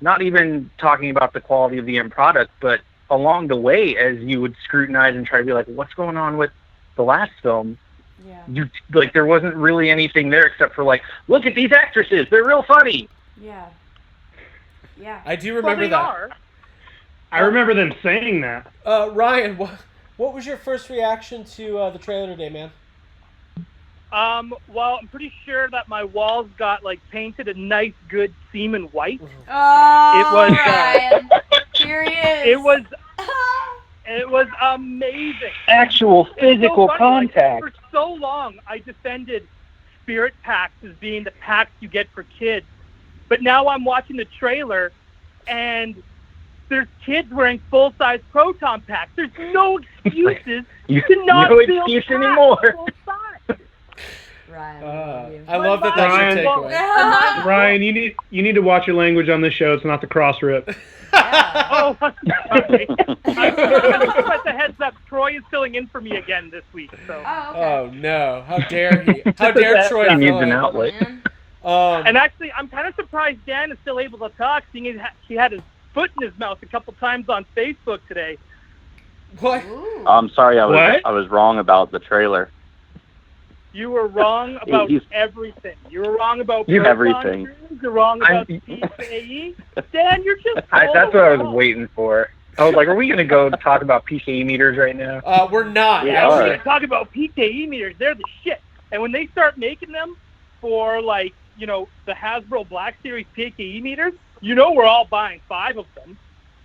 not even talking about the quality of the end product, but along the way, as you would scrutinize and try to be like, what's going on with the last film? Yeah. There wasn't really anything there except for like, look at these actresses, they're real funny. Yeah. Yeah. I do remember Well, they that. are. I remember them saying that. Ryan, what was your first reaction to the trailer today, man? Well, I'm pretty sure that my walls got like painted a nice, good semen white. Oh, It was, Ryan. Here he is. It was amazing. Actual physical It's so funny, like, contact. for so long, I defended spirit packs as being the packs you get for kids, but now I'm watching the trailer, and there's kids wearing full-size proton packs. There's no excuses to not no feel excuse packed anymore. full-size. Ryan, we love you. I love that that's Ryan. your takeaway. Ryan, you need to watch your language on this show. It's not the cross rip. Oh, sorry. But the heads up, Troy is filling in for me again this week. So. Oh, okay. Oh no! How dare he? How dare Troy? He needs fill an in. outlet. Man. And actually, I'm kind of surprised Dan is still able to talk, seeing he had his foot in his mouth a couple times on Facebook today. What? Ooh. I'm sorry, What? I was wrong about the trailer. You were wrong about He's- everything. You were wrong about Everything. Proton, you're wrong about I'm- PCAE. Dan, you're just That's what I was wrong. waiting for. I was like, are we going to go talk about PKE meters right now? We're not. We Yeah, are. we're going to talk about PKE meters. They're the shit. And when they start making them for, like, you know, the Hasbro Black Series PKE meters, you know we're all buying 5 of them.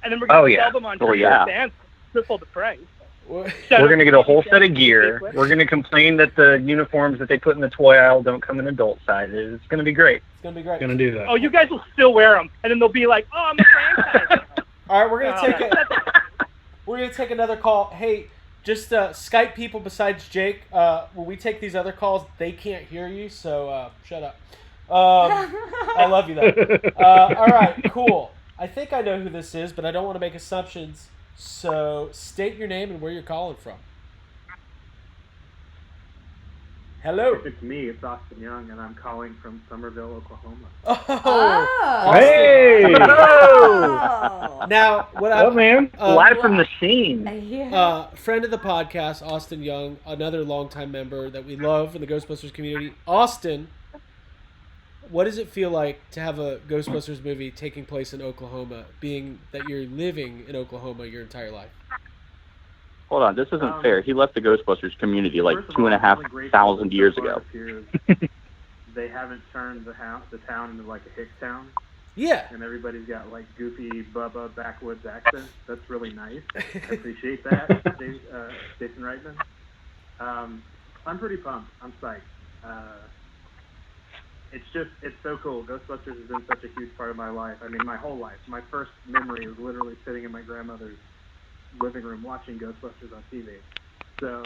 And then we're going to sell them on yeah. triple the price. We're going to get a whole set of gear. We're going to complain that the uniforms that they put in the toy aisle don't come in adult sizes. It's going to be great. It's gonna be great. Gonna do that. Oh, you guys will still wear them. And then they'll be like, oh, I'm a franchise. All right, we're gonna take another call. Hey, just Skype people besides Jake. When we take these other calls, they can't hear you, so shut up. I love you though. All right, cool. I think I know who this is, but I don't want to make assumptions. So state your name and where you're calling from. Hello. If it's me, it's Austin Young, and I'm calling from Somerville, Oklahoma. Oh. Hey. Oh. Now, what What, man? Live from the scene. Yeah. Friend of the podcast, Austin Young, another longtime member that we love in the Ghostbusters community. Austin, what does it feel like to have a Ghostbusters movie taking place in Oklahoma, being that you're living in Oklahoma your entire life? Hold on, this isn't fair. He left the Ghostbusters community like First of all, 2,500 years ago. They haven't turned the town into like a hick town, Yeah. and everybody's got like goofy Bubba backwoods accents. That's really nice. I appreciate that, Jason Reitman. I'm pretty pumped. I'm psyched. It's so cool. Ghostbusters has been such a huge part of my life. I mean, my whole life. My first memory was literally sitting in my grandmother's living room watching Ghostbusters on TV. So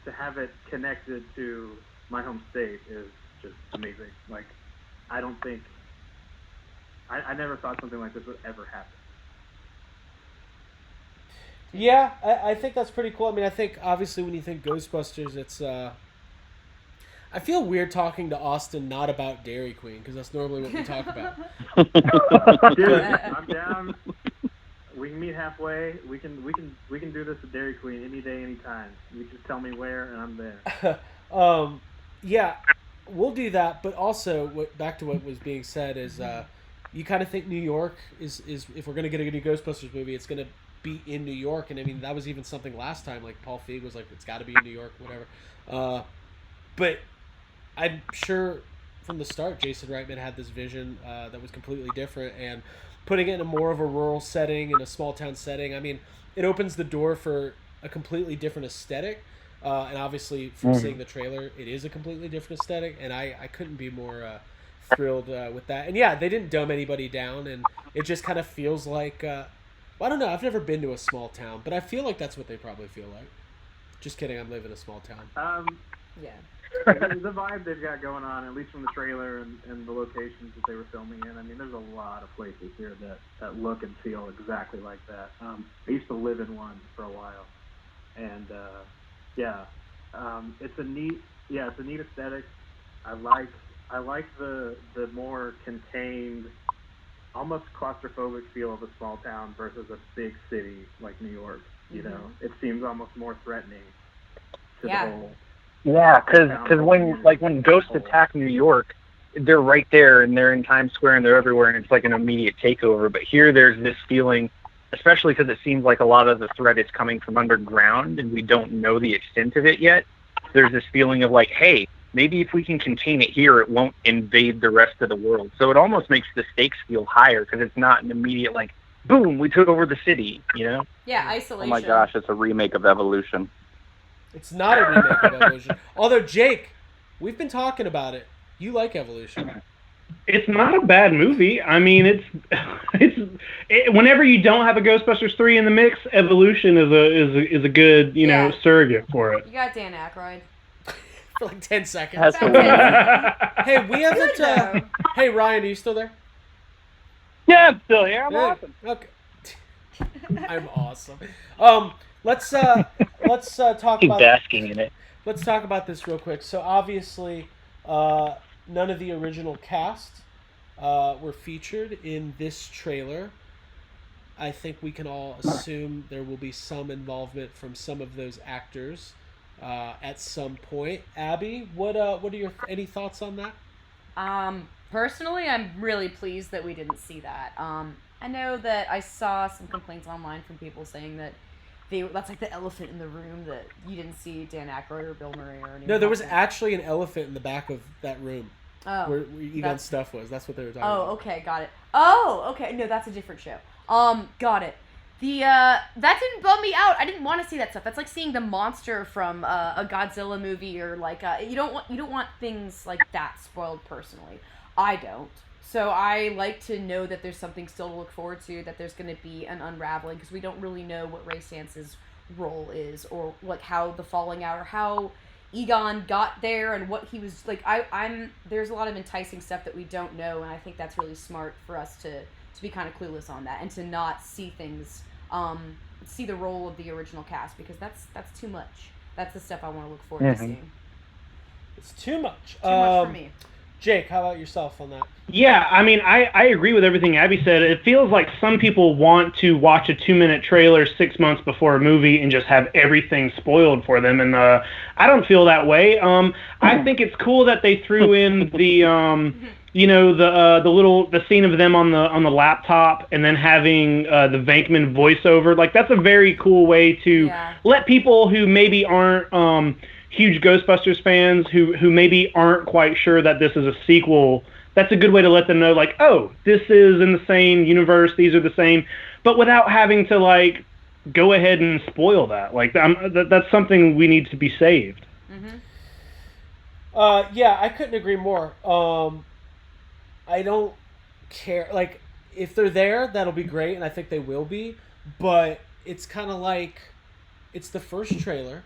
to have it connected to my home state is just amazing. Like, I don't think I never thought something like this would ever happen. Yeah, I think that's pretty cool. I mean, I think obviously when you think Ghostbusters, it's I feel weird talking to Austin not about Dairy Queen because that's normally what we talk about. Dude, I'm down. We can meet halfway. We can do this at Dairy Queen any day, any time. You just tell me where, and I'm there. Yeah, we'll do that. But also, back to what was being said is, you kind of think New York is if we're gonna get a new Ghostbusters movie, it's gonna be in New York. And I mean, that was even something last time. Like Paul Feig was like, it's got to be in New York, whatever. But I'm sure from the start, Jason Reitman had this vision that was completely different, and putting it in more of a rural setting, in a small town setting, I mean, it opens the door for a completely different aesthetic. And obviously, from seeing the trailer, it is a completely different aesthetic, and I couldn't be more thrilled with that. And yeah, they didn't dumb anybody down, and it just kind of feels like, well, I don't know, I've never been to a small town, but I feel like that's what they probably feel like. Just kidding, I'm living in a small town. Yeah. The vibe they've got going on, at least from the trailer and the locations that they were filming in. I mean, there's a lot of places here that look and feel exactly like that. I used to live in one for a while, and it's a neat aesthetic. I like the more contained, almost claustrophobic feel of a small town versus a big city like New York. You know, it seems almost more threatening to the whole. Yeah, because when ghosts attack New York, they're right there and they're in Times Square and they're everywhere and it's like an immediate takeover. But here there's this feeling, especially because it seems like a lot of the threat is coming from underground and we don't know the extent of it yet. There's this feeling of like, hey, maybe if we can contain it here, it won't invade the rest of the world. So it almost makes the stakes feel higher because it's not an immediate like, boom, we took over the city, you know? Yeah, isolation. Oh my gosh, it's a remake of Evolution. It's not a remake of Evolution. Although, Jake, we've been talking about it. You like Evolution. It's not a bad movie. I mean, whenever you don't have a Ghostbusters 3 in the mix, Evolution is a good, surrogate for it. You got Dan Aykroyd. For like 10 seconds. Hey, we haven't... hey, Ryan, are you still there? Yeah, I'm still here. I'm awesome. Okay. I'm awesome. Let's talk about basking in it. Let's talk about this real quick. So obviously, none of the original cast were featured in this trailer. I think we can all assume there will be some involvement from some of those actors at some point. Abby, what are your any thoughts on that? Personally, I'm really pleased that we didn't see that. I know that I saw some complaints online from people saying that that's like the elephant in the room, that you didn't see Dan Aykroyd or Bill Murray or anything. No, there was actually an elephant in the back of that room. Oh, where Egon's stuff was. That's what they were talking about. Oh, okay, got it. Oh, okay. No, that's a different show. Got it. That didn't bum me out. I didn't want to see that stuff. That's like seeing the monster from a Godzilla movie, or like you don't want things like that spoiled personally. I don't. So I like to know that there's something still to look forward to, that there's going to be an unraveling, because we don't really know what Ray Sance's role is, or like how the falling out, or how Egon got there, and what he was like. There's a lot of enticing stuff that we don't know, and I think that's really smart for us to be kind of clueless on that, and to not see things, see the role of the original cast, because that's too much. That's the stuff I want to look forward to seeing. It's too much. Too much for me. Jake, how about yourself on that? Yeah, I mean, I agree with everything Abby said. It feels like some people want to watch a 2-minute trailer 6 months before a movie and just have everything spoiled for them, and I don't feel that way. I think it's cool that they threw in the the scene of them on the laptop and then having the Venkman voiceover. Like, that's a very cool way to let people who maybe aren't huge Ghostbusters fans, who maybe aren't quite sure that this is a sequel. That's a good way to let them know, like, oh, this is in the same universe, these are the same, but without having to, like, go ahead and spoil that. Like, that's something we need to be saved. Yeah, I couldn't agree more. I don't care. Like, if they're there, that'll be great, and I think they will be, but it's kind of like, it's the first trailer,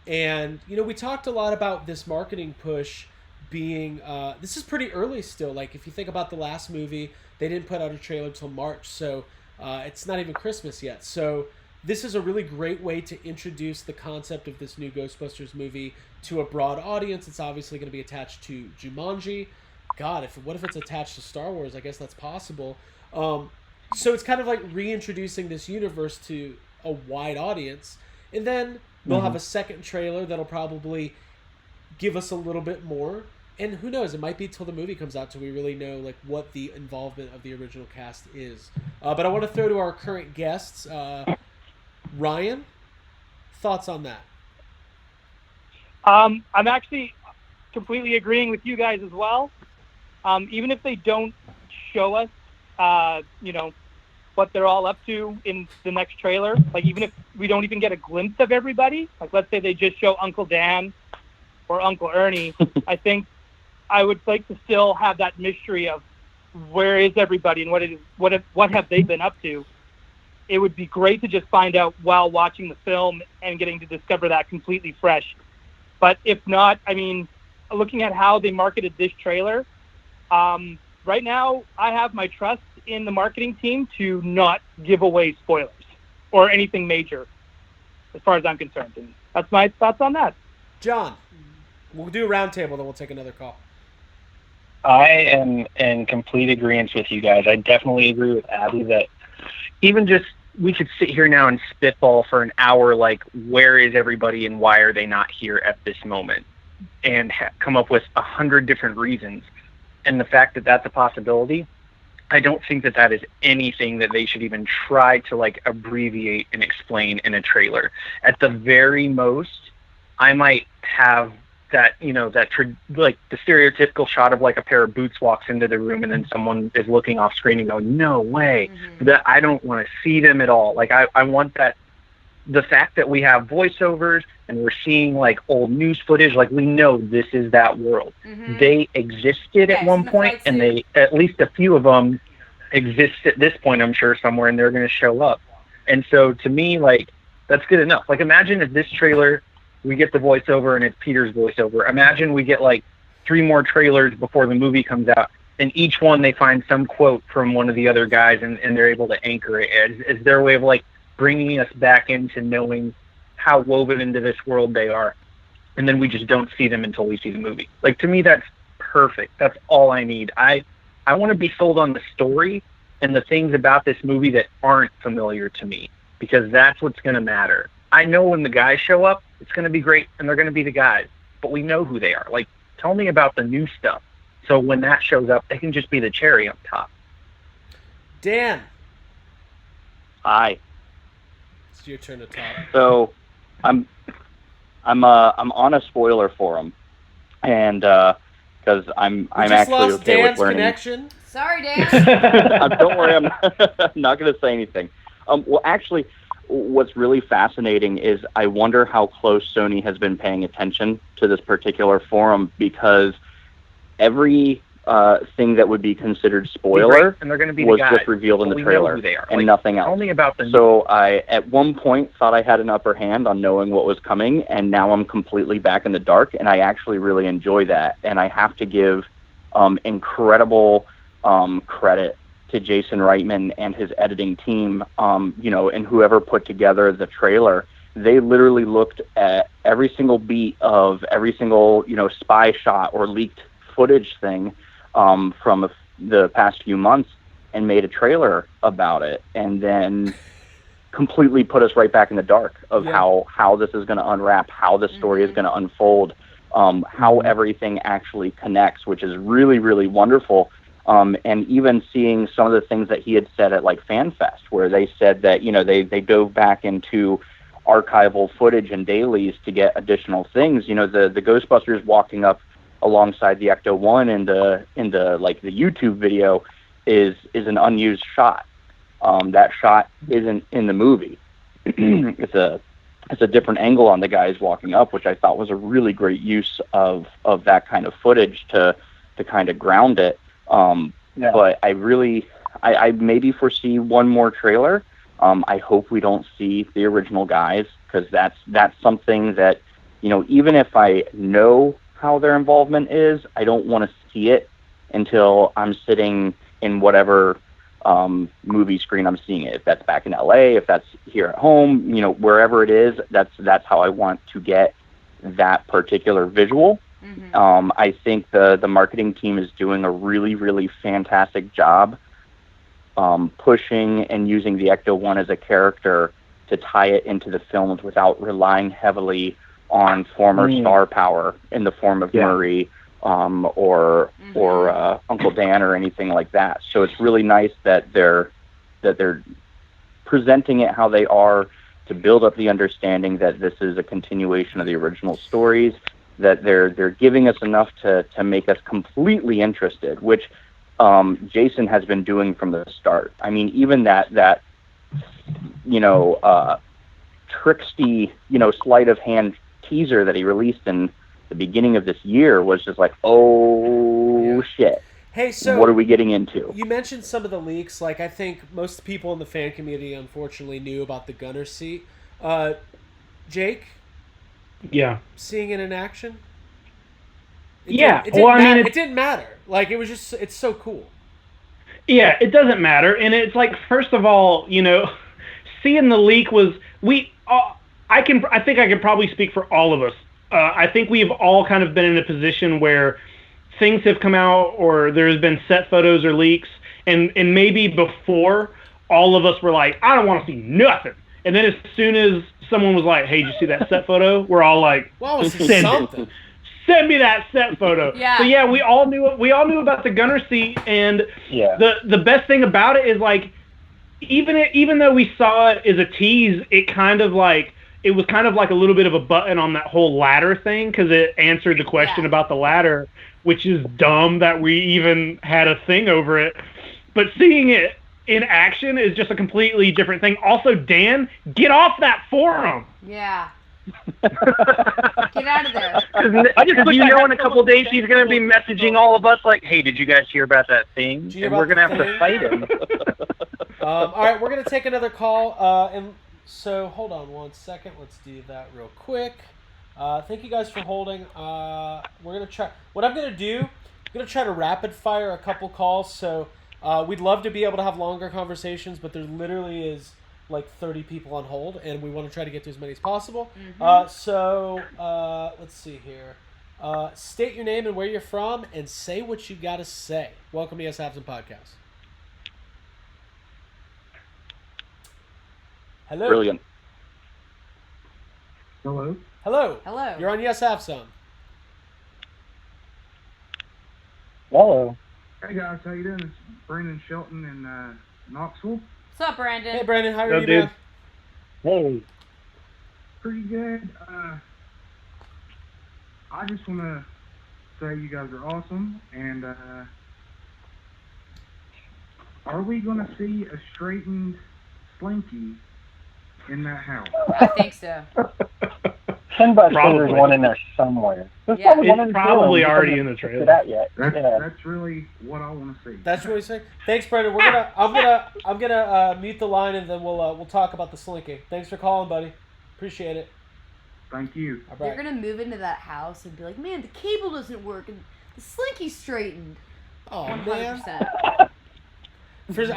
and, we talked a lot about this marketing push being this is pretty early still. Like, if you think about the last movie, they didn't put out a trailer until March, so it's not even Christmas yet. So this is a really great way to introduce the concept of this new Ghostbusters movie to a broad audience. It's obviously going to be attached to Jumanji. God, what if it's attached to Star Wars? I guess that's possible. So it's kind of like reintroducing this universe to a wide audience, and then they'll have a second trailer that'll probably give us a little bit more. And who knows, it might be till the movie comes out till we really know, like, what the involvement of the original cast is. But I want to throw to our current guests. Ryan, thoughts on that? I'm actually completely agreeing with you guys as well. Even if they don't show us, what they're all up to in the next trailer, like, even if we don't even get a glimpse of everybody, like, let's say they just show Uncle Dan or Uncle Ernie, I think I would like to still have that mystery of where is everybody and what have they been up to. It would be great to just find out while watching the film and getting to discover that completely fresh. But if not, I mean, looking at how they marketed this trailer, right now I have my trust in the marketing team to not give away spoilers or anything major as far as I'm concerned. And that's my thoughts on that. John, we'll do a roundtable, then we'll take another call. I am in complete agreement with you guys. I definitely agree with Abby that even just we could sit here now and spitball for an hour, like, where is everybody and why are they not here at this moment, and come up with 100 different reasons. And the fact that that's a possibility, I don't think that that is anything that they should even try to, like, abbreviate and explain in a trailer. At the very most, I might have that, like, the stereotypical shot of, like, a pair of boots walks into the room and then someone is looking off screen and go, no way. That I don't want to see them at all. Like, I want that, the fact that we have voiceovers and we're seeing, like, old news footage, like, we know this is that world. They existed at one point, and they, at least a few of them exist at this point, I'm sure, somewhere, and they're going to show up. And so, to me, like, that's good enough. Like, imagine if this trailer, we get the voiceover and it's Peter's voiceover. Imagine we get, like, 3 more trailers before the movie comes out, and each one they find some quote from one of the other guys, and they're able to anchor it as their way of, like, bringing us back into knowing how woven into this world they are. And then we just don't see them until we see the movie. Like, to me, that's perfect. That's all I need. I want to be sold on the story and the things about this movie that aren't familiar to me, because that's what's going to matter. I know when the guys show up, it's going to be great, and they're going to be the guys, but we know who they are. Like, tell me about the new stuff. So when that shows up, they can just be the cherry on top. Dan. Hi. It's your turn to talk. So, I'm on a spoiler forum, and because I'm actually okay Dan's with learning. Connection. Sorry, Dan. Don't worry, I'm not going to say anything. Well, actually, what's really fascinating is I wonder how close Sony has been paying attention to this particular forum, because every thing that would be considered spoiler and they're going to be was the guys, just revealed in the trailer, and like, nothing else. Only about the So I, at one point, thought I had an upper hand on knowing what was coming, and now I'm completely back in the dark, and I actually really enjoy that. And I have to give incredible credit to Jason Reitman and his editing team, and whoever put together the trailer. they literally looked at every single beat of every single, spy shot or leaked footage thing from the past few months and made a trailer about it, and then completely put us right back in the dark of how this is going to unwrap, how the story is going to unfold, how everything actually connects, which is really, really wonderful. And even seeing some of the things that he had said at like FanFest, where they said that, they dove back into archival footage and dailies to get additional things. The Ghostbusters walking up alongside the Ecto-1 in the like the YouTube video is an unused shot. That shot isn't in the movie. It's a different angle on the guys walking up, which I thought was a really great use of that kind of footage to kind of ground it. But I maybe foresee one more trailer. I hope we don't see the original guys, because that's something that, even if I know how their involvement is, I don't want to see it until I'm sitting in whatever movie screen I'm seeing it. If that's back in LA, if that's here at home, wherever it is, that's how I want to get that particular visual. I think the marketing team is doing a really, really fantastic job pushing and using the Ecto-1 as a character to tie it into the films without relying heavily on former star power in the form of Murray or Uncle Dan or anything like that. So it's really nice that they're presenting it how they are, to build up the understanding that this is a continuation of the original stories, that they're giving us enough to make us completely interested, which Jason has been doing from the start. I mean, even that tricksy, sleight of hand teaser that he released in the beginning of this year was just like, shit. Hey, so what are we getting into? You mentioned some of the leaks. Like, I think most people in the fan community, unfortunately, knew about the gunner seat. Jake? Yeah. Seeing it in action? It didn't matter. Like, it was just, it's so cool. Yeah, it doesn't matter. And it's like, first of all, seeing the leak was, I think I can probably speak for all of us. I think we've all kind of been in a position where things have come out, or there's been set photos or leaks, and maybe before, all of us were like, I don't want to see nothing. And then as soon as someone was like, hey, did you see that set photo? We're all like, well, something. Send me that set photo. Yeah. So yeah, we all knew about the gunner seat, and the best thing about it is, like, even though we saw it as a tease, it was kind of like a little bit of a button on that whole ladder thing, because it answered the question about the ladder, which is dumb that we even had a thing over it. But seeing it in action is just a completely different thing. Also, Dan, get off that forum. Yeah. Get out of there. Because in a couple days he's going to be messaging all of us like, hey, did you guys hear about that thing? And we're going to have to fight him. All right, we're going to take another call. And so hold on one second. Let's do that real quick. Thank you guys for holding. We're going to try. What I'm going to do, I'm going to try to rapid fire a couple calls. So we'd love to be able to have longer conversations, but there literally is like 30 people on hold, and we want to try to get to as many as possible. So let's see here. State your name and where you're from, and say what you got to say. Welcome to Yes Have Some Podcast. Hello. Brilliant. Hello. Hello. Hello. You're on Yes Have Some. Hello. Hey guys, how you doing? It's Brandon Shelton in Knoxville. What's up, Brandon? Hey, Brandon. How are Hello, you, dude. man? Hey. Pretty good. I just want to say you guys are awesome, and are we going to see a straightened Slinky in that house? I think so. Somebody Probably. there's one in there somewhere. There's Yeah. probably one in It's the probably trailer. already We in the haven't trailer. looked at that yet. That's really what I want to see. That's what he's saying. Thanks, Brandon. I'm gonna mute the line, and then we'll talk about the Slinky. Thanks for calling, buddy. Appreciate it. Thank you. All They're right. gonna move into that house and be like, man, the cable doesn't work and the Slinky's straightened. Oh 100%. man. First,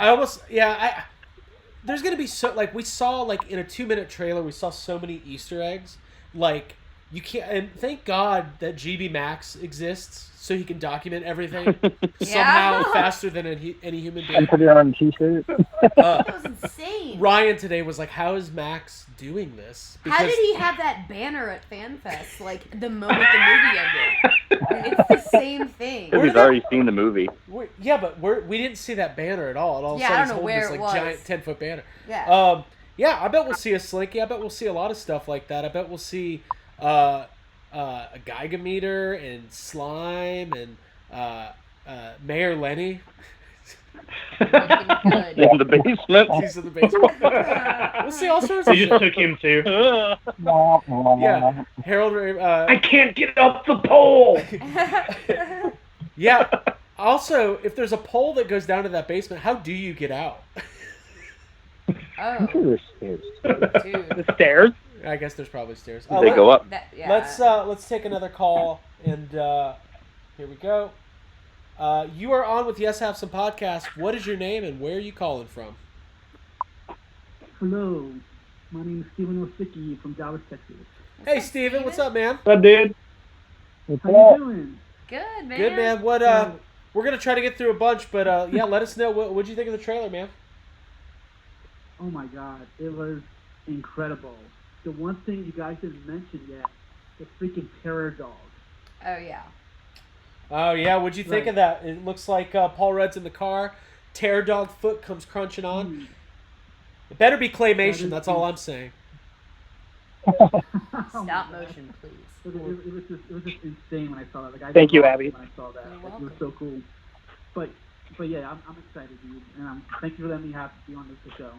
there's gonna be so like we saw like in a 2-minute trailer we saw so many Easter eggs like you can't and thank God that GB Max exists so he can document everything somehow faster than any human being. And put it on a t-shirt. That was insane. Ryan today was like, "How is Max doing this?" How did he have that banner at FanFest like the moment the movie ended? It's the same thing. Because he's already seen the movie. Yeah, but we didn't see that banner at all. And all of a Yeah, sudden I he's don't know holding where this it like was. giant 10-foot banner. Yeah. Yeah, I bet we'll see a Slinky. I bet we'll see a lot of stuff like that. I bet we'll see a Geiger and slime and Mayor Lenny. Looking good. In the basement. He's in the basement. We'll see all sorts of They shit. just took him too. Yeah, Harold. I can't get up the pole. Yeah. Also, if there's a pole that goes down to that basement, how do you get out? Oh, There's stairs. dude. The stairs. I guess there's probably stairs. They go up. Yeah. Let's take another call, and here we go. You are on with Yes Have Some Podcast. What is your name and where are you calling from? Hello, my name is Steven Osicki from Dallas, Texas. Hey, Steven, what's up, man? What, dude? How you doing? Good, man. Good, man. What? We're gonna try to get through a bunch, but yeah, let us know what'd you think of the trailer, man. Oh my God, it was incredible. The one thing you guys didn't mention yet, the freaking terror dog. Oh yeah. Oh yeah, what'd you think of that? It looks like Paul Rudd's in the car. Terror dog foot comes crunching on. It better be claymation. That's all I'm saying. Stop motion, please. It was just insane when I saw that. Like, I Thank you, loved Abby. it when I saw that. You're Like, it was welcome. so cool. But yeah, I'm excited, dude. And thank you for letting me be on this show.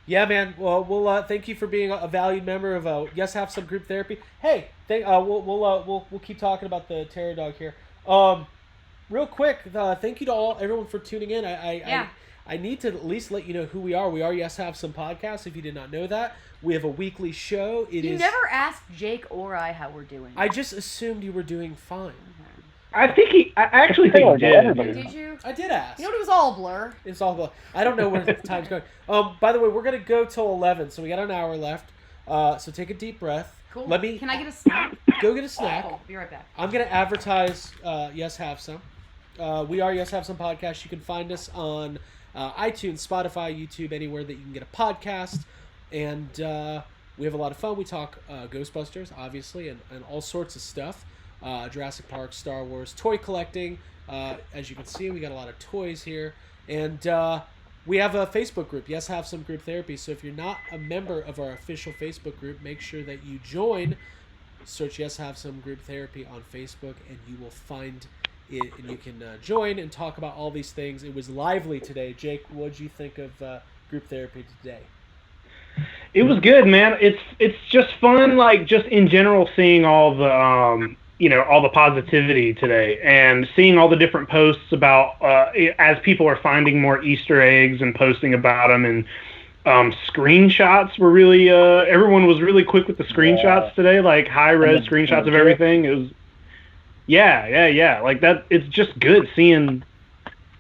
Yeah, man. Well, we'll thank you for being a valued member of Yes Have Some Group Therapy. Hey, we'll keep talking about the terror dog here. Real quick, thank you to everyone for tuning in. I need to at least let you know who we are. We are Yes Have Some Podcast. If you did not know that, we have a weekly show. You never asked Jake or I how we're doing. I just assumed you were doing fine. I actually think he did. Did you? I did ask. You know, it was all a blur. It's all about. I don't know where the time's going. By the way, we're gonna go till 11, so we got an hour left. So take a deep breath. Cool. Let me. Can I get a snack? Go get a snack. Cool. Be right back. I'm gonna advertise Yes Have Some. We are Yes Have Some Podcast. You can find us on iTunes, Spotify, YouTube, anywhere that you can get a podcast. And we have a lot of fun. We talk Ghostbusters, obviously, and all sorts of stuff. Jurassic Park, Star Wars, toy collecting. As you can see, we got a lot of toys here. And we have a Facebook group, Yes Have Some Group Therapy. So if you're not a member of our official Facebook group, make sure that you join. Search Yes Have Some Group Therapy on Facebook, and you will find it, and you can join and talk about all these things. It was lively today. Jake, what did you think of group therapy today? It was good, man. It's just fun, like just in general, seeing all the all the positivity today, and seeing all the different posts about as people are finding more Easter eggs and posting about them, and screenshots were really everyone was really quick with the screenshots today, like high res screenshots of everything. It was yeah, like that. It's just good seeing.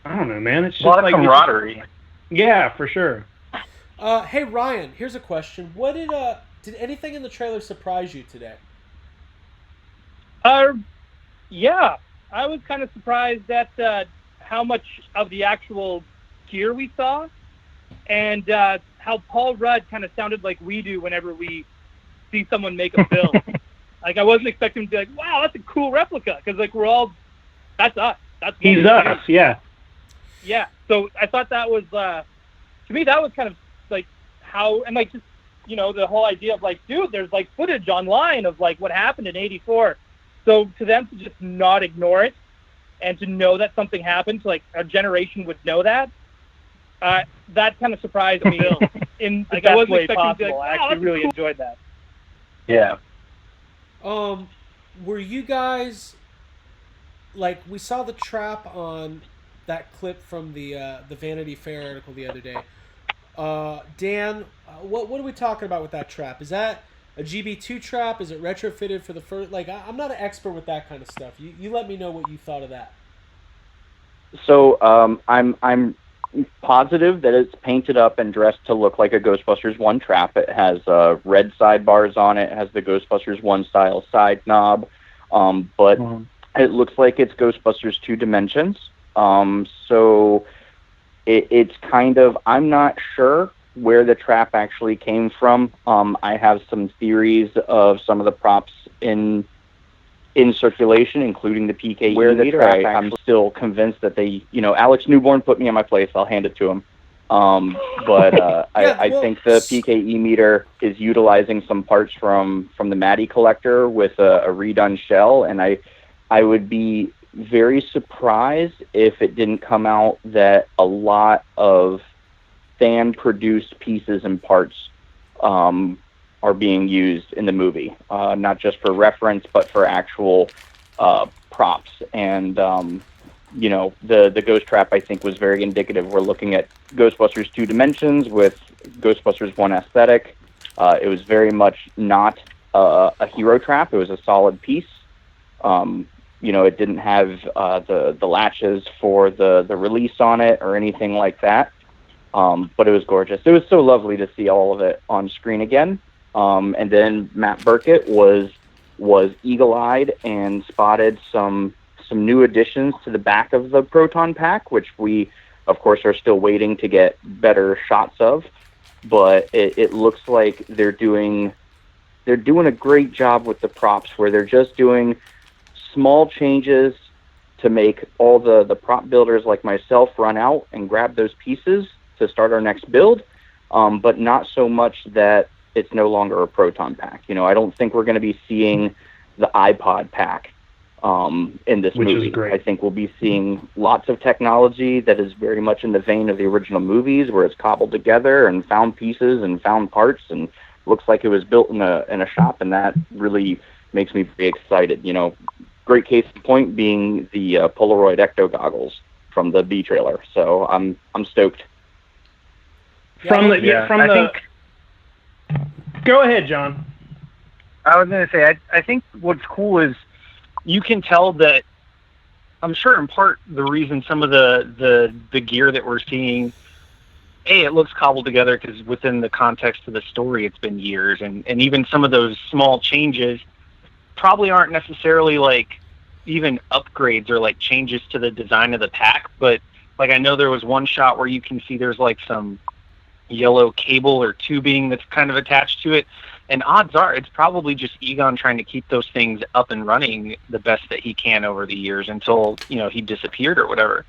I don't know, man. It's just A lot of like camaraderie. Yeah, for sure. Hey Ryan, here's a question. What did anything in the trailer surprise you today? Yeah, I was kind of surprised at how much of the actual gear we saw, and how Paul Rudd kind of sounded like we do whenever we see someone make a film. Like, I wasn't expecting him to be like, wow, that's a cool replica, because like that's us. That's what He's we us, do. yeah. Yeah, so I thought that was, to me, that was kind of like how, and like just, the whole idea of like, dude, there's like footage online of like what happened in '84. So to them to just not ignore it and to know that something happened, like a generation would know that, that kind of surprised me. In like, I wasn't expecting to be like, wow, I actually really enjoyed that. Yeah. Were you guys like, we saw the trap on that clip from the Vanity Fair article the other day. Dan, what are we talking about with that trap? Is that a GB2 trap? Is it retrofitted for the first? Like, I'm not an expert with that kind of stuff. You let me know what you thought of that. So I'm positive that it's painted up and dressed to look like a Ghostbusters 1 trap. It has red sidebars on it. It has the Ghostbusters 1 style side knob. But it looks like it's Ghostbusters 2 Dimensions. So it's kind of, I'm not sure where the trap actually came from. I have some theories of some of the props in circulation, including the PKE meter. I'm still convinced that they, Alex Newborn put me in my place. I'll hand it to him. I think the PKE meter is utilizing some parts from the Maddie collector with a redone shell, and I would be very surprised if it didn't come out that a lot of fan-produced pieces and parts are being used in the movie, not just for reference, but for actual props. And, the Ghost Trap, I think, was very indicative. We're looking at Ghostbusters 2 Dimensions with Ghostbusters 1 aesthetic. It was very much not a hero trap. It was a solid piece. It didn't have the latches for the release on it or anything like that. But it was gorgeous. It was so lovely to see all of it on screen again. And then Matt Burkett was eagle-eyed and spotted some new additions to the back of the Proton Pack, which we, of course, are still waiting to get better shots of. But it looks like they're doing a great job with the props, where they're just doing small changes to make all the prop builders like myself run out and grab those pieces to start our next build, but not so much that it's no longer a Proton Pack. I don't think we're going to be seeing the iPod pack in this movie. Which is great. I think we'll be seeing lots of technology that is very much in the vein of the original movies, where it's cobbled together and found pieces and found parts, and looks like it was built in a shop, and that really makes me very excited. Great case in point being the Polaroid Ecto goggles from the B trailer. So I'm stoked. Go ahead, John. I was going to say, I think what's cool is you can tell that, I'm sure in part the reason some of the gear that we're seeing, it looks cobbled together because within the context of the story, it's been years. And even some of those small changes probably aren't necessarily like even upgrades or like changes to the design of the pack. But like, I know there was one shot where you can see there's like some yellow cable or tubing that's kind of attached to it, and odds are it's probably just Egon trying to keep those things up and running the best that he can over the years until he disappeared or whatever.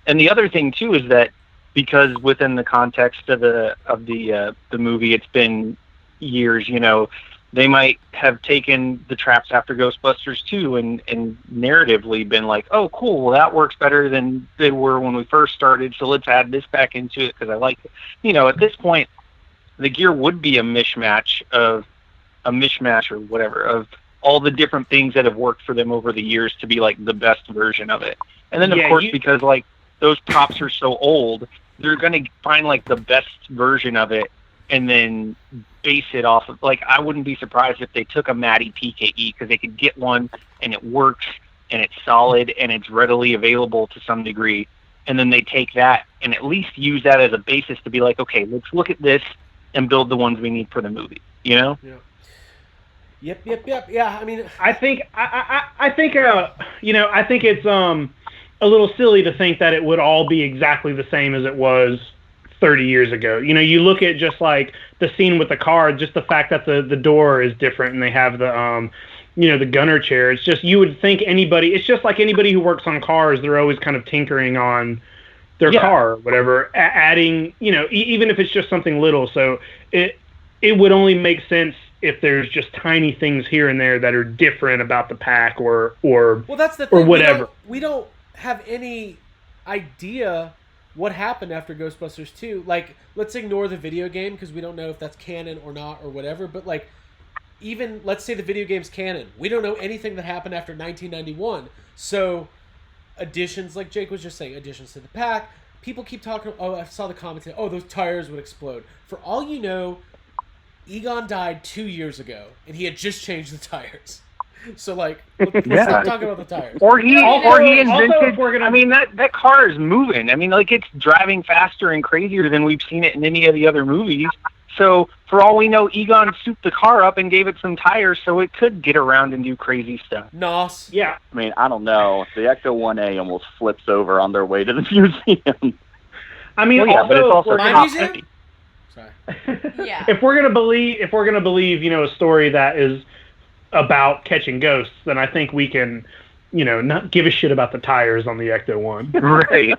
And the other thing too is that because within the context of the movie, it's been years, they might have taken the traps after Ghostbusters 2 and narratively been like, oh, cool, well, that works better than they were when we first started, so let's add this back into it because I like it. At this point, the gear would be a mishmash or whatever of all the different things that have worked for them over the years to be like the best version of it. And then, of course, because like those props are so old, they're going to find like the best version of it and then base it off of, like, I wouldn't be surprised if they took a Maddie PKE because they could get one and it works and it's solid and it's readily available to some degree. And then they take that and at least use that as a basis to be like, okay, let's look at this and build the ones we need for the movie, Yeah. Yep. Yeah, I mean, I think it's a little silly to think that it would all be exactly the same as it was 30 years ago. You look at just like the scene with the car, just the fact that the door is different and they have the the gunner chair. It's just, you would think it's just like anybody who works on cars, they're always kind of tinkering on their car or whatever, adding, even if it's just something little. So it would only make sense if there's just tiny things here and there that are different about the pack or well, that's the thing. Or whatever. We don't have any idea what happened after Ghostbusters 2. Like, let's ignore the video game because we don't know if that's canon or not or whatever. But like, even let's say the video game's canon, we don't know anything that happened after 1991. So additions, like Jake was just saying, additions to the pack. People keep talking. Oh, I saw the comments. Oh, those tires would explode. For all you know, Egon died 2 years ago, and he had just changed the tires. So like, let's stop talking about the tires. Or he invented. if we're gonna- I mean, that car is moving. I mean, like it's driving faster and crazier than we've seen it in any of the other movies. So for all we know, Egon souped the car up and gave it some tires so it could get around and do crazy stuff. Nos. Yeah. I mean, I don't know. The Ecto 1A almost flips over on their way to the museum. I mean, Well, yeah, but it's also My top museum? heavy. Sorry. Yeah. If we're gonna believe, you know, a story that is about catching ghosts, then I think we can, you know, not give a shit about the tires on the Ecto 1. Right.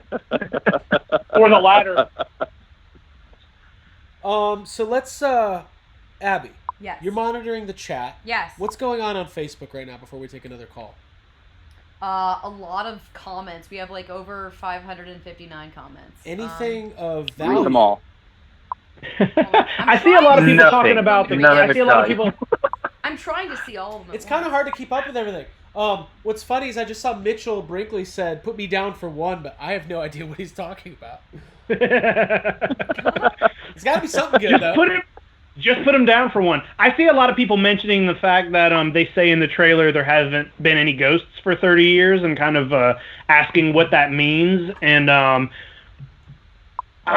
Or the ladder. So let's, Abby, Yes. you're monitoring the chat. Yes. What's going on Facebook right now before we take another call? A lot of comments. We have like over 559 comments. Anything of Read value? them all. I see a lot of people Nothing. talking about the. None of I see a lot of it's people. I'm trying to see all of them. It's kind of hard to keep up with everything. What's funny is I just saw Mitchell Brinkley said, "Put me down for one," but I have no idea what he's talking about. It's got to be something good though. Just put him down for one. I see a lot of people mentioning the fact that they say in the trailer there hasn't been any ghosts for 30 years and kind of asking what that means. And I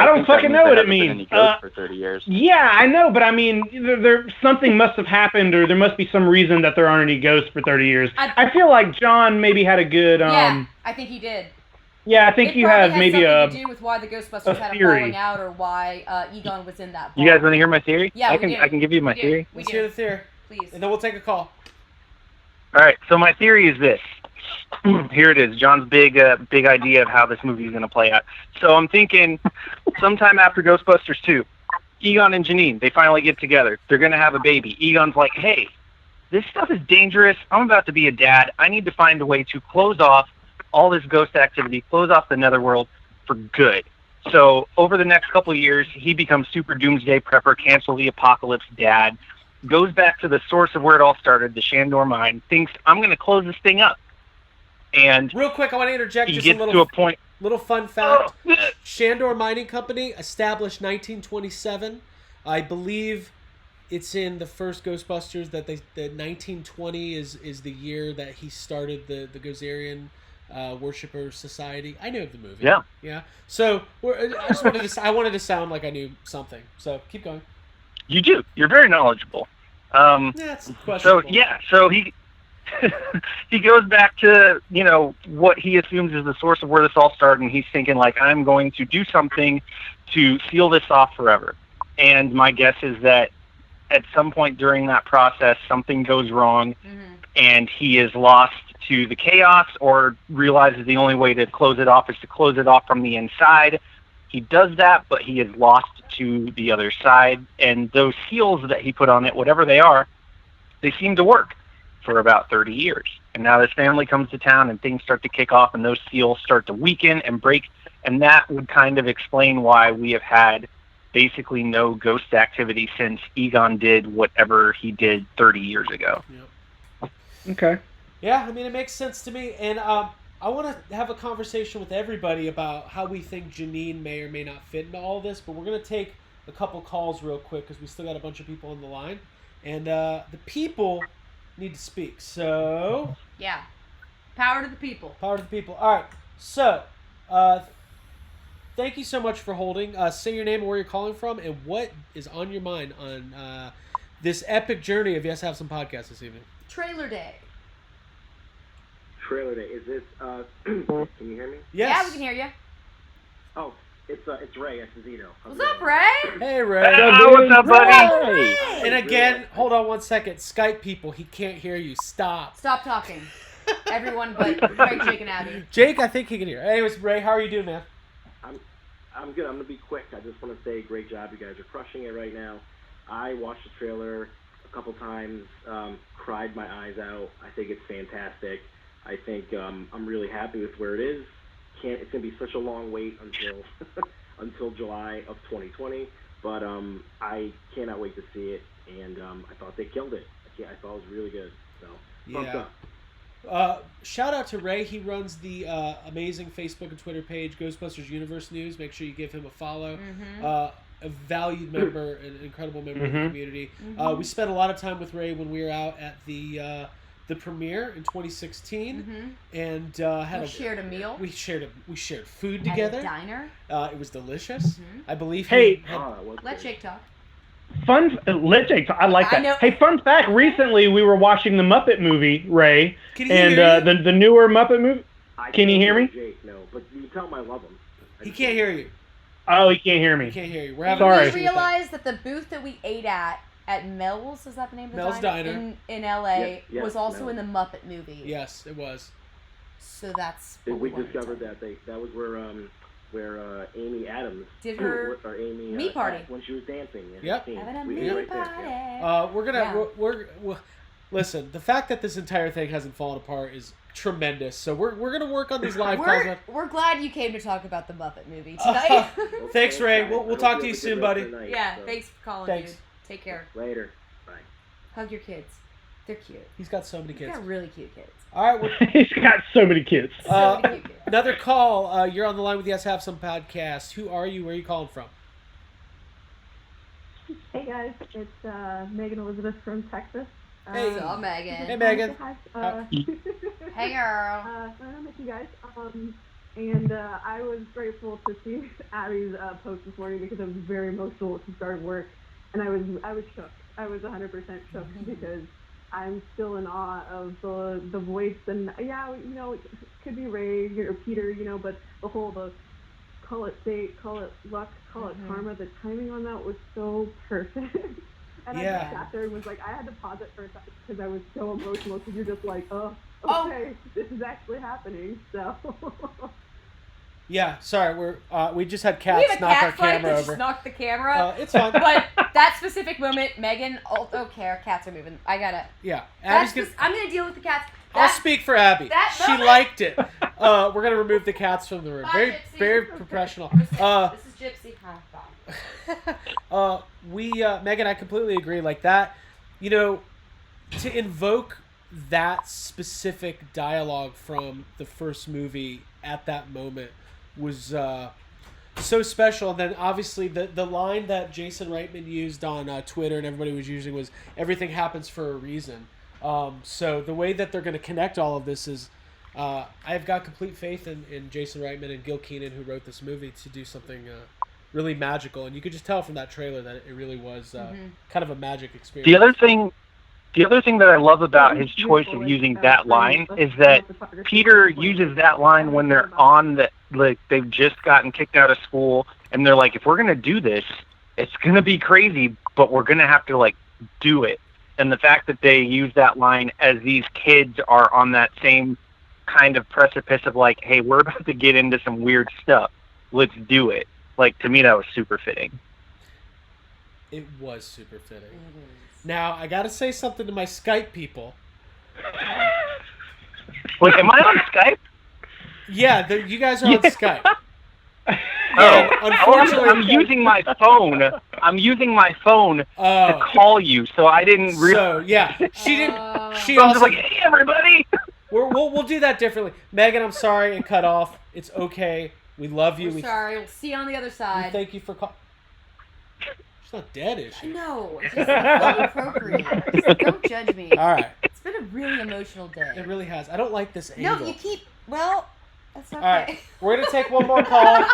don't fucking know what it means. For 30 years. Yeah, I know, but I mean, there something must have happened, or there must be some reason that there aren't any ghosts for 30 years. I feel like John maybe had a good. Yeah, I think he did. Yeah, I think you have maybe something to do with why the Ghostbusters had a theory. falling out, or why Egon was in that bar. You guys want to hear my theory? Yeah, I we can. do. I can give you my theory. Let's hear the theory, Please. and then we'll take a call. All right. So my theory is this. Here it is. John's big idea of how this movie is going to play out. So I'm thinking, sometime after Ghostbusters 2, Egon and Janine, they finally get together. They're going to have a baby. Egon's like, hey, this stuff is dangerous. I'm about to be a dad. I need to find a way to close off all this ghost activity, close off the netherworld for good. So over the next couple of years, he becomes super doomsday prepper, cancel the apocalypse dad, goes back to the source of where it all started, the Shandor mine, thinks, I'm going to close this thing up. And real quick, I want to interject he just gets a little, to a point. Little fun fact. Shandor Mining Company, established 1927. I believe it's in the first Ghostbusters that 1920 is the year that he started the Gozerian Worshipper Society. I know the movie. Yeah. Yeah. So I wanted to sound like I knew something. So keep going. You do. You're very knowledgeable. That's questionable. So he he goes back to, what he assumes is the source of where this all started, and he's thinking, like, I'm going to do something to seal this off forever. And my guess is that at some point during that process, something goes wrong, and he is lost to the chaos, or realizes the only way to close it off is to close it off from the inside. He does that, but he is lost to the other side, and those seals that he put on it, whatever they are, they seem to work for about 30 years. And now this family comes to town and things start to kick off and those seals start to weaken and break. And that would kind of explain why we have had basically no ghost activity since Egon did whatever he did 30 years ago. Yep. Okay. Yeah, I mean, it makes sense to me. And I want to have a conversation with everybody about how we think Janine may or may not fit into all this. But we're going to take a couple calls real quick because we still got a bunch of people on the line. And the people need to speak. So Yeah. Power to the people. Power to the people. All right. So, thank you so much for holding. Say your name and where you're calling from, and what is on your mind on this epic journey of Yes Have Some Podcast this evening. Trailer day. Trailer day. Is this? Can you hear me? Yes. Yeah, we can hear you. Oh, it's Ray Esposito. What's up, Ray? Hey, Ray. What's up, buddy? Ray! And again, hold on one second. Skype people, he can't hear you. Stop. Stop talking. Everyone but Craig, Jake, and Abby. Jake, I think he can hear. Anyways, Ray, how are you doing, man? I'm good. I'm gonna be quick. I just want to say, great job. You guys are crushing it right now. I watched the trailer a couple times, cried my eyes out. I think it's fantastic. I think I'm really happy with where it is. It's gonna be such a long wait until July of 2020, but I cannot wait to see it. And I thought they killed it. I thought it was really good. So thumbs up. Shout out to Ray. He runs the amazing Facebook and Twitter page, Ghostbusters Universe News. Make sure you give him a follow. A valued member, an incredible member of the community. We spent a lot of time with Ray when we were out at the the premiere in 2016, Mm-hmm. and We shared a meal. We shared food At together. a diner. It was delicious. I believe. Hey. Let Jake talk. Let Jake. I like that. I know. Hey, fun fact. Recently, we were watching the Muppet movie, Ray, Can he and hear you? the newer Muppet movie. Can you hear me? Jake, no, but you tell him I love him. He can't hear you. Oh, he can't hear me. He can't hear you. We're having Sorry. We realized that the booth that we ate at Mel's, is that the name of the Mel's diner? In LA Yes, was also Mel's. in the Muppet movie. Yes, it was. So that's We what we wanted to discovered tell that was where Amy Adams Did her or Amy me party. when she was dancing. in her Yep. scene. Having a We me did right there, party. yeah. We're gonna Yeah. we're listen. The fact that this entire thing hasn't fallen apart is tremendous. So we're gonna work on these live calls. We're glad you came to talk about the Muppet movie tonight. Thanks, Ray. We'll I hope talk you to you have a soon, good buddy. rest of the night, Yeah, so. thanks for calling, Thanks. dude. Take care. Later. Bye. Hug your kids. They're cute. He's got so many He's kids. got really cute kids. All right. Well, He's got so many kids. So many cute kids. another call. You're on the line with Yes Have Some podcast. Who are you? Where are you calling from? Hey guys, it's Megan Elizabeth from Texas. Hey. What's up, Megan? Hey, Megan. Hey, girl. I met you guys. And I was grateful to see Abby's post this morning because I was very emotional to start work, and I was shook. I was 100% shook because I'm still in awe of the voice, and yeah, you know, it could be Ray or Peter, you know, but the call it fate, call it luck, call it karma. The timing on that was so perfect. And I just sat there and was like, I had to pause it for a second because I was so emotional. Because you're just like, oh, okay, this is actually happening. So. Yeah, sorry, we just had We cats have a knock cat our fight camera that over. just knocked the camera. It's fine. But that specific moment, Megan, okay, our cats are moving. I gotta. Yeah, That's Abby's I'm gonna deal with the cats. I'll speak for Abby. that She moment- liked it. We're gonna remove the cats from the room. Bye, Very, Gypsy. very professional. This is Gypsy. Bye. Megan, I completely agree. Like that, you know, to invoke that specific dialogue from the first movie at that moment was so special. And then obviously the line that Jason Reitman used on Twitter and everybody was using was "everything happens for a reason." So the way that they're going to connect all of this is, I've got complete faith in Jason Reitman and Gil Keenan, who wrote this movie, to do something really magical. And you could just tell from that trailer that it really was kind of a magic experience. The other thing that I love about his choice of using that line is that Peter uses that line when they're they've just gotten kicked out of school, and they're like, if we're gonna do this, it's gonna be crazy, but we're gonna have to do it. And the fact that they use that line as these kids are on that same kind of precipice of hey, we're about to get into some weird stuff, let's do it. To me, that was super fitting. It was super fitting. Now, I got to say something to my Skype people. Wait, am I on Skype? Yeah, you guys are on Skype. Unfortunately, I'm using my phone. I'm using my phone to call you, so I didn't really. So yeah, she didn't. She so I'm also just like, hey, everybody. We'll do that differently. Megan, I'm sorry it cut off. It's okay. We love you. We're sorry. We'll see you on the other We side. thank you for calling. She's not dead, is she? No, it's just inappropriate. Just don't judge me. All right. It's been a really emotional day. It really has. I don't like this angle. No, you keep. Well, that's okay. All right, we're gonna take one more call.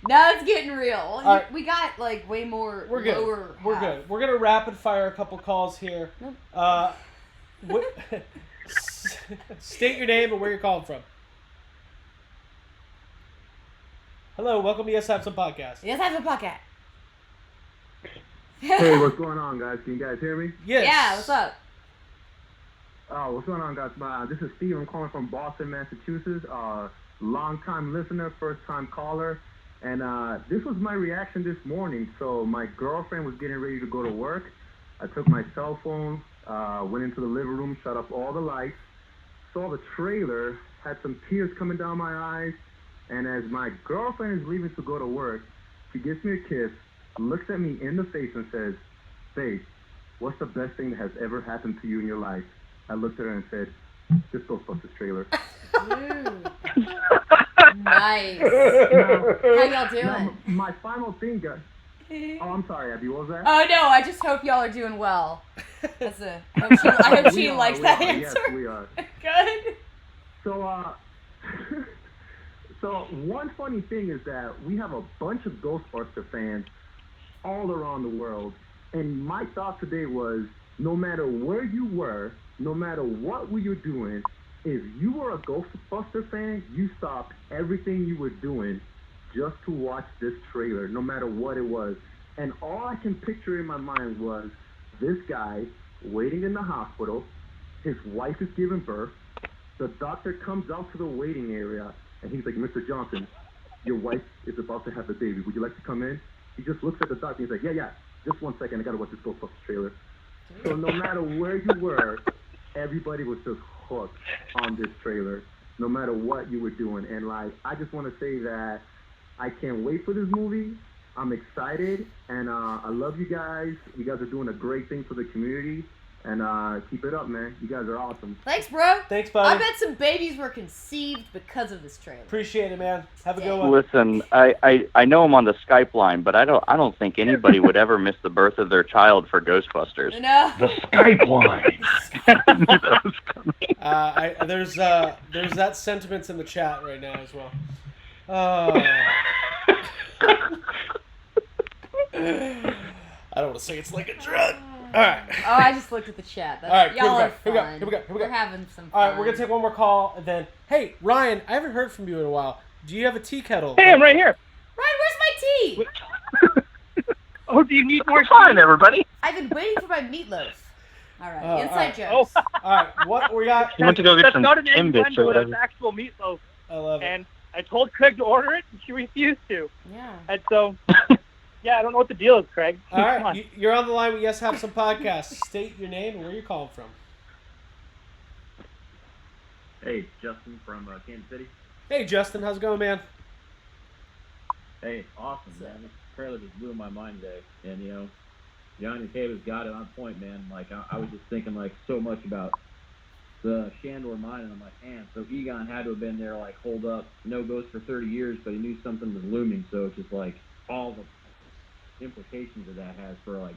Now it's getting real. right. We got way more. We're good. Lower We're half. good. We're gonna rapid fire a couple calls here. Nope. State your name and where you're calling from. Hello, welcome to Yes Have Some Podcast. Yes, I have a pocket. Hey, what's going on, guys? Can you guys hear me? Yes. Yeah, what's up? Oh, what's going on, guys? This is Steve. I'm calling from Boston, Massachusetts. Long-time listener, first-time caller. And this was my reaction this morning. So my girlfriend was getting ready to go to work. I took my cell phone, went into the living room, shut off all the lights, saw the trailer, had some tears coming down my eyes. And as my girlfriend is leaving to go to work, she gives me a kiss, looks at me in the face and says, "Babe, what's the best thing that has ever happened to you in your life?" I looked at her and said, "This Ghostbusters trailer." Nice. How y'all doing? Now, my final thing, guys. Oh, I'm sorry, Abby. What was that? Oh no, I just hope y'all are doing well. I hope she likes that answer. Yes, we are. Good. So, so one funny thing is that we have a bunch of Ghostbuster fans all around the world, and my thought today was, no matter where you were, no matter what we were doing, if you were a Ghostbuster fan, you stopped everything you were doing just to watch this trailer, no matter what it was. And all I can picture in my mind was this guy waiting in the hospital, his wife is giving birth, the doctor comes out to the waiting area, and he's like, Mr. Johnson, your wife is about to have the baby. Would you like to come in? He just looks at the doctor, and he's like, yeah, just 1 second, I gotta watch this Ghostbusters trailer. So no matter where you were, everybody was just hooked on this trailer, no matter what you were doing. And like, I just want to say that I can't wait for this movie. I'm excited, and I love you guys. You guys are doing a great thing for the community, and keep it up, man. You guys are awesome. Thanks, bro. Thanks, buddy. I bet some babies were conceived because of this trailer. Appreciate it, man. Have a good one. Listen, I know I'm on the Skype line, but I don't think anybody would ever miss the birth of their child for Ghostbusters. No. The Skype line. There's that sentiments in the chat right now as well. I don't want to say it's like a drug. All right. Oh, I just looked at the chat. All right, y'all are here fun. we go. We're having some fun. All right, we're gonna take one more call, and then, hey, Ryan, I haven't heard from you in a while. Do you have a tea kettle? Hey, I'm right here. Ryan, where's my tea? Oh, do you need more Fine, everybody. I've been waiting for my meatloaf. All right, inside Oh, jokes. All right, what we got? You went to go get that's some not an Timbits or innuendo. whatever. That's actual meatloaf. I love it. And I told Craig to order it, and she refused to. Yeah. And so, yeah, I don't know what the deal is, Craig. All Come right, on. you're on the line with Yes Have Some Podcasts. State your name and where you're calling from. Hey, Justin from Kansas City. Hey, Justin, how's it going, man? Hey, awesome, man. This trailer just blew my mind today. And, you know, Johnny Cave has got it on point, man. Like, I was just thinking, like, so much about the Shandor mine, and I'm like, man, so Egon had to have been there, like, hold up, no ghost for 30 years, but he knew something was looming, so it's just, like, all the implications that that has for, like,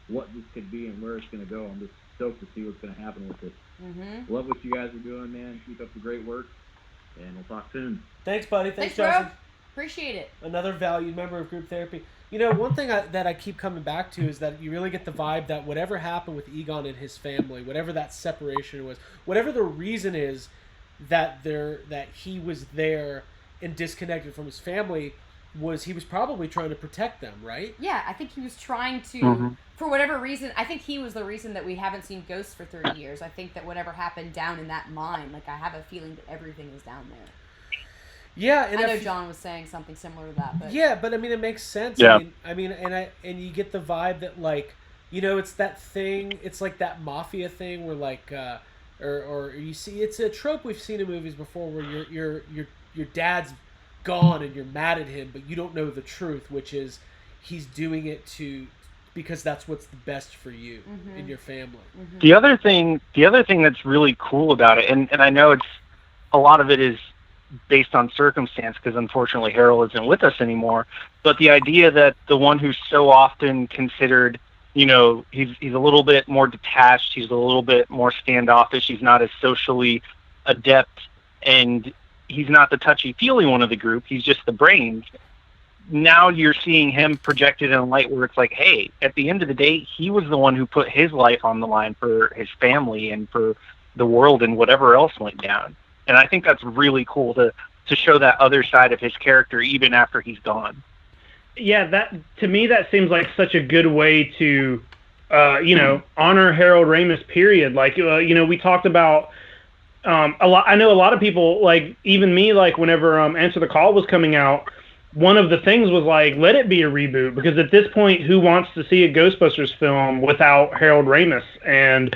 what this could be and where it's going to go. I'm just stoked to see what's going to happen with it. Mm-hmm. Love what you guys are doing, man. Keep up the great work, and we'll talk soon. Thanks, buddy. Thanks, Bro. Justin. Appreciate it. Another valued member of group therapy. You know, one thing that I keep coming back to is that you really get the vibe that whatever happened with Egon and his family, whatever that separation was, whatever the reason is that he was there and disconnected from his family, he was probably trying to protect them, right? Yeah, I think he was trying to, for whatever reason, I think he was the reason that we haven't seen ghosts for 30 years. I think that whatever happened down in that mine, like, I have a feeling that everything is down there. Yeah, and I know John was saying something similar to that, but yeah, but I mean, it makes sense. Yeah. And you get the vibe that, like, you know, it's that thing. It's like that mafia thing where, like, or you see, it's a trope we've seen in movies before, where your dad's gone and you're mad at him, but you don't know the truth, which is he's doing it because that's what's the best for you and your family. Mm-hmm. The other thing that's really cool about it, and I know it's a lot of it is based on circumstance, because unfortunately Harold isn't with us anymore, but the idea that the one who's so often considered, you know, he's a little bit more detached, he's a little bit more standoffish, he's not as socially adept, and he's not the touchy-feely one of the group, he's just the brains. Now you're seeing him projected in a light where it's like, hey, at the end of the day, he was the one who put his life on the line for his family and for the world and whatever else went down. And I think that's really cool to show that other side of his character even after he's gone. Yeah, that to me that seems like such a good way to, honor Harold Ramis. Period. Like, we talked about a lot. I know a lot of people, like even me, like whenever Answer the Call was coming out, one of the things was like, let it be a reboot, because at this point, who wants to see a Ghostbusters film without Harold Ramis? And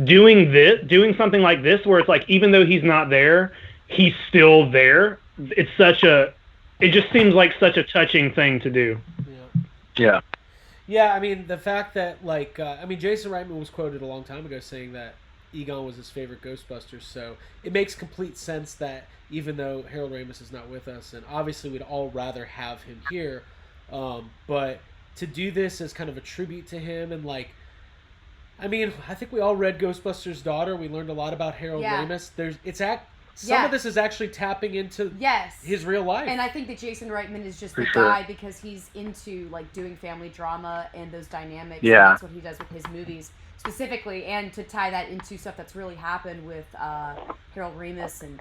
doing something like this where it's like, even though he's not there, he's still there. It just seems like such a touching thing to do. Yeah. Yeah, I mean, the fact that, like, Jason Reitman was quoted a long time ago saying that Egon was his favorite Ghostbusters, so it makes complete sense that even though Harold Ramis is not with us, and obviously we'd all rather have him here, but to do this as kind of a tribute to him, and like, I mean, I think we all read Ghostbusters' Daughter. We learned a lot about Harold Ramis. Some of this is actually tapping into his real life. And I think that Jason Reitman is just the sure. guy because he's into like doing family drama and those dynamics. Yeah. And that's what he does with his movies specifically, and to tie that into stuff that's really happened with Harold Ramis. And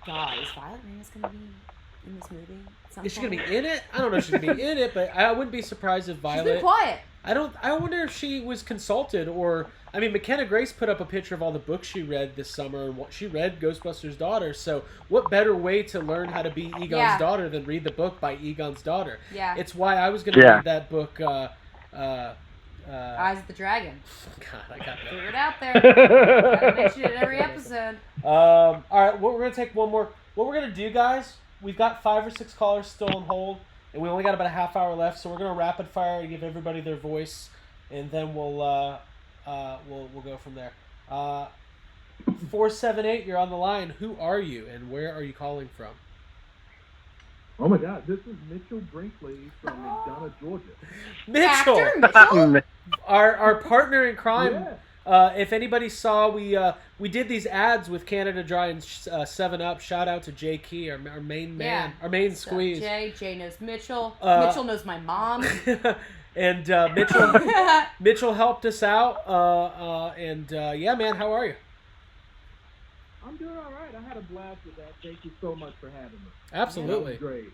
God, is Violet Ramis going to be in this movie? Is she going to be in it? I don't know if she's going to be in it, but I wouldn't be surprised if Violet... She's been quiet. I wonder if she was consulted, or... I mean, McKenna Grace put up a picture of all the books she read this summer, and she read Ghostbusters' Daughter, so what better way to learn how to be Egon's daughter than read the book by Egon's daughter? Yeah. It's why I was going to read that book... Eyes of the Dragon. God, I got that. Figure it out there. Gotta mention it in every episode. All right, we're going to take one more... What we're going to do, guys, we've got 5 or 6 callers still on hold, and we only got about a half hour left, so we're going to rapid fire and give everybody their voice, and then we'll go from there. 478, you're on the line. Who are you, and where are you calling from? Oh my God, this is Mitchell Brinkley from McDonough, Georgia. Mitchell, Actor Mitchell? our partner in crime. Yeah. If anybody saw, we did these ads with Canada Dry and 7-Up. Shout out to Jay Key, our main man, our main squeeze. Jay knows Mitchell. Mitchell knows my mom. And Mitchell helped us out. Yeah, man, how are you? I'm doing all right. I had a blast with that. Thank you so much for having me. Absolutely. That was great.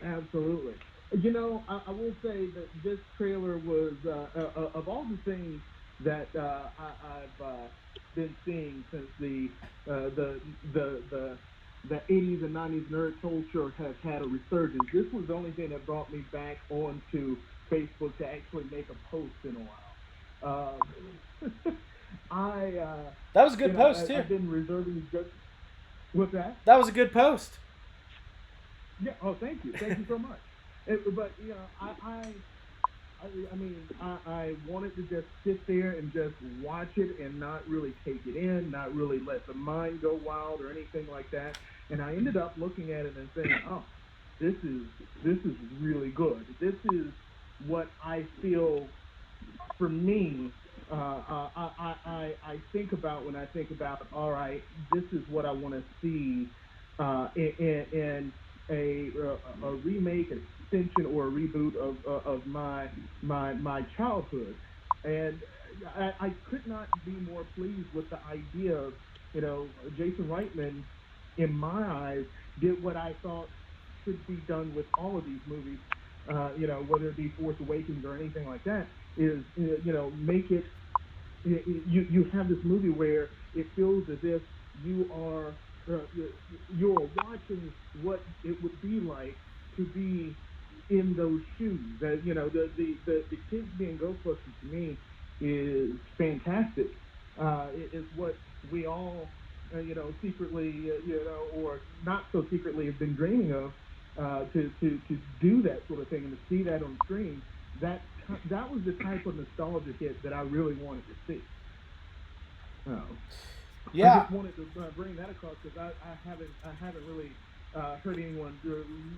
Yeah. Absolutely. You know, I will say that this trailer was, of all the things that I've been seeing since the 80s and 90s nerd culture has had a resurgence, this was the only thing that brought me back onto Facebook to actually make a post in a while. That was a good post, too. I've been reserving just... What's that? That was a good post. Yeah. Oh, thank you. Thank you so much. But you know, I wanted to just sit there and just watch it and not really take it in, not really let the mind go wild or anything like that. And I ended up looking at it and saying, "Oh, this is really good. This is what I feel for me." I think about when I think about, all right, this is what I want to see in a remake, an extension, or a reboot of my childhood, and I could not be more pleased with the idea of, you know, Jason Reitman, in my eyes, did what I thought should be done with all of these movies, you know, whether it be Force Awakens or anything like that, is, you know, make it, you have this movie where it feels as if you're watching what it would be like to be in those shoes. You know, the kids being Ghostbusters to me is fantastic. It's what we all, you know, secretly, you know, or not so secretly, have been dreaming of, to do that sort of thing and to see that on screen. That was the type of nostalgia hit that I really wanted to see. Yeah. I just wanted to bring that across because I haven't really heard anyone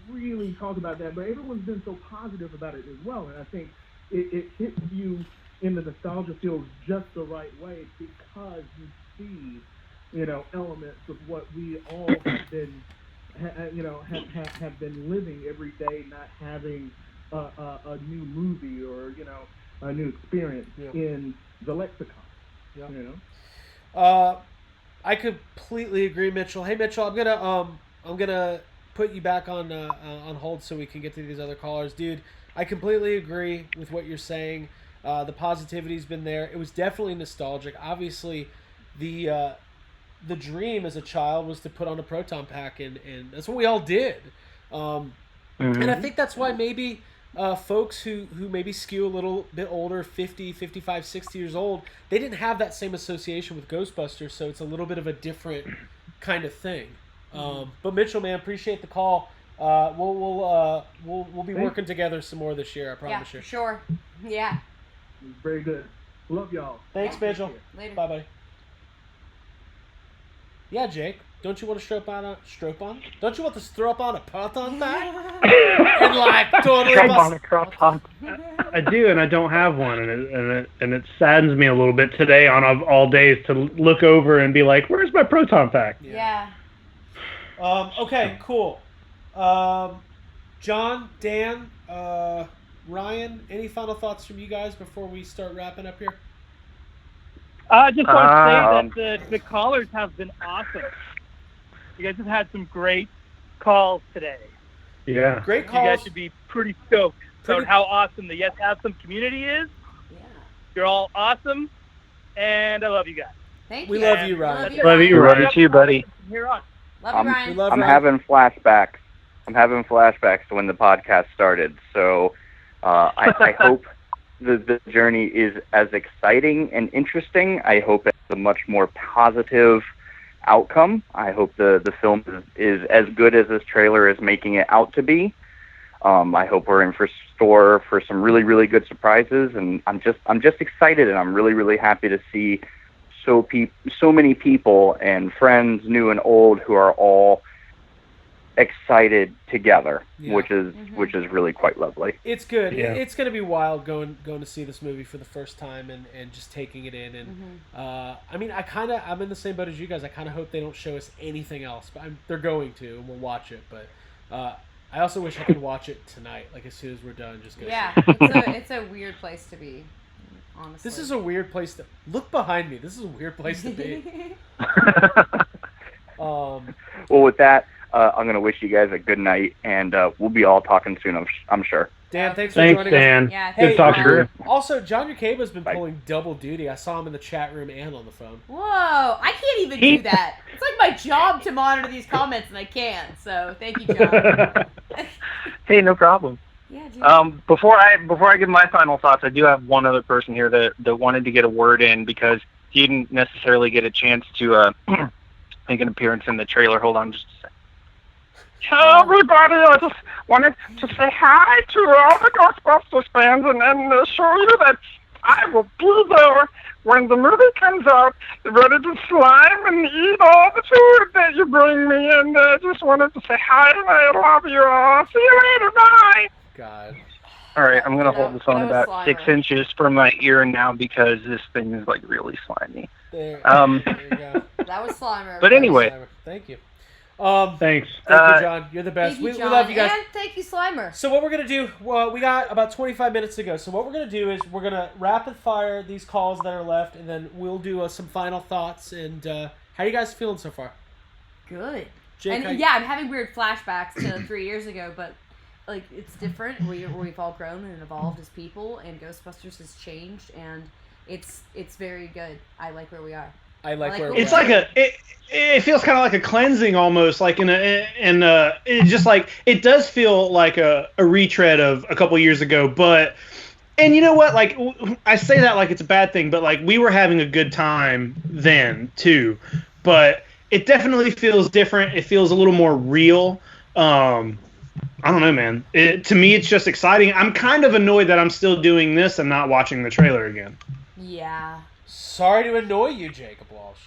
really talk about that, but everyone's been so positive about it as well, and I think it hits you in the nostalgia field just the right way because you see, you know, elements of what we all have been, you know, have been living every day, not having a new movie or, you know, a new experience in the lexicon. Yeah. You know. I completely agree, Mitchell. Hey, Mitchell, I'm gonna put you back on hold so we can get to these other callers, dude. I completely agree with what you're saying. The positivity's been there. It was definitely nostalgic. Obviously, the dream as a child was to put on a proton pack, and that's what we all did. And I think that's why maybe folks who maybe skew a little bit older, 50, 55, 60 years old, they didn't have that same association with Ghostbusters, so it's a little bit of a different kind of thing. But Mitchell, man, appreciate the call. We'll be working together some more this year, I promise you. Yeah, for sure. Yeah. Very good. Love y'all. Thanks, Mitchell. Later. Bye, buddy. Yeah, Jake. Don't you want to Don't you want to throw up on a proton pack? And like totally Come bust. on across on. I do, and I don't have one, and it saddens me a little bit today on of all days to look over and be like, "Where's my proton pack?" Yeah. Okay, cool. John, Dan, Ryan, any final thoughts from you guys before we start wrapping up here? I just want to say that the callers have been awesome. You guys have had some great calls today. Yeah. Great You calls. guys should be pretty stoked about how awesome the Yes Have Some community is. Yeah. You're all awesome, and I love you guys. Thank you. We love you, Ryan. Love you, Love you too, buddy. From here on. Love you, Ryan. We love I'm Ryan. having flashbacks. I'm having flashbacks to when the podcast started. So I hope the journey is as exciting and interesting. I hope it's a much more positive outcome. I hope the film is as good as this trailer is making it out to be. I hope we're in for store for some really, really good surprises, and I'm just excited, and I'm really, really happy to see so many people and friends, new and old, who are all excited together, which is really quite lovely. It's good. Yeah. It's going to be wild going to see this movie for the first time and just taking it in. And I mean, I'm in the same boat as you guys. I kind of hope they don't show us anything else, but they're going to, and we'll watch it. But I also wish I could watch it tonight, like as soon as we're done. Just go. Yeah, see it. it's a weird place to be. Honestly. This is a weird place to look behind me. This is a weird place to be. Well, with that, I'm going to wish you guys a good night, and we'll be all talking soon, I'm sure. Dan, thanks for joining Dan. us. Yeah, Good talking to you. Also, John Urcaba's been pulling double duty. I saw him in the chat room and on the phone. Whoa, I can't even do that. It's like my job to monitor these comments, and I can't. So thank you, John. Hey, no problem. Yeah, dude. Before I give my final thoughts, I do have one other person here that wanted to get a word in because he didn't necessarily get a chance to make an appearance in the trailer. Hold on just a second. Hey everybody, I just wanted to say hi to all the Ghostbusters fans and show you that I will be there when the movie comes out, ready to slime and eat all the food that you bring me. And I just wanted to say hi and I love you all. See you later, bye! God. All right, I'm going to hold the phone that was about Slimer. 6 inches from my ear now because this thing is like really slimy. There you go. That was Slimer. But anyway. Slimer. Thank you. Thanks. Thank you, John. You're the best. Thank you, We John. love you guys. And thank you, Slimer. So what we're going to do, well, we got about 25 minutes to go. So what we're going to do is we're going to rapid fire these calls that are left, and then we'll do some final thoughts. And how are you guys feeling so far? Good. Jake, And yeah, I'm having weird flashbacks to 3 years ago, but like it's different. We've all grown and evolved as people, and Ghostbusters has changed, and it's very good. I like where we are. I like where It's like it feels kind of like a cleansing almost, like it just like it does feel like a retread of a couple years ago, but and you know what, like I say that like it's a bad thing, but like we were having a good time then too, but it definitely feels different. It feels a little more real. I don't know, man. To me, it's just exciting. I'm kind of annoyed that I'm still doing this and not watching the trailer again. Yeah. Sorry to annoy you, Jacob Walsh.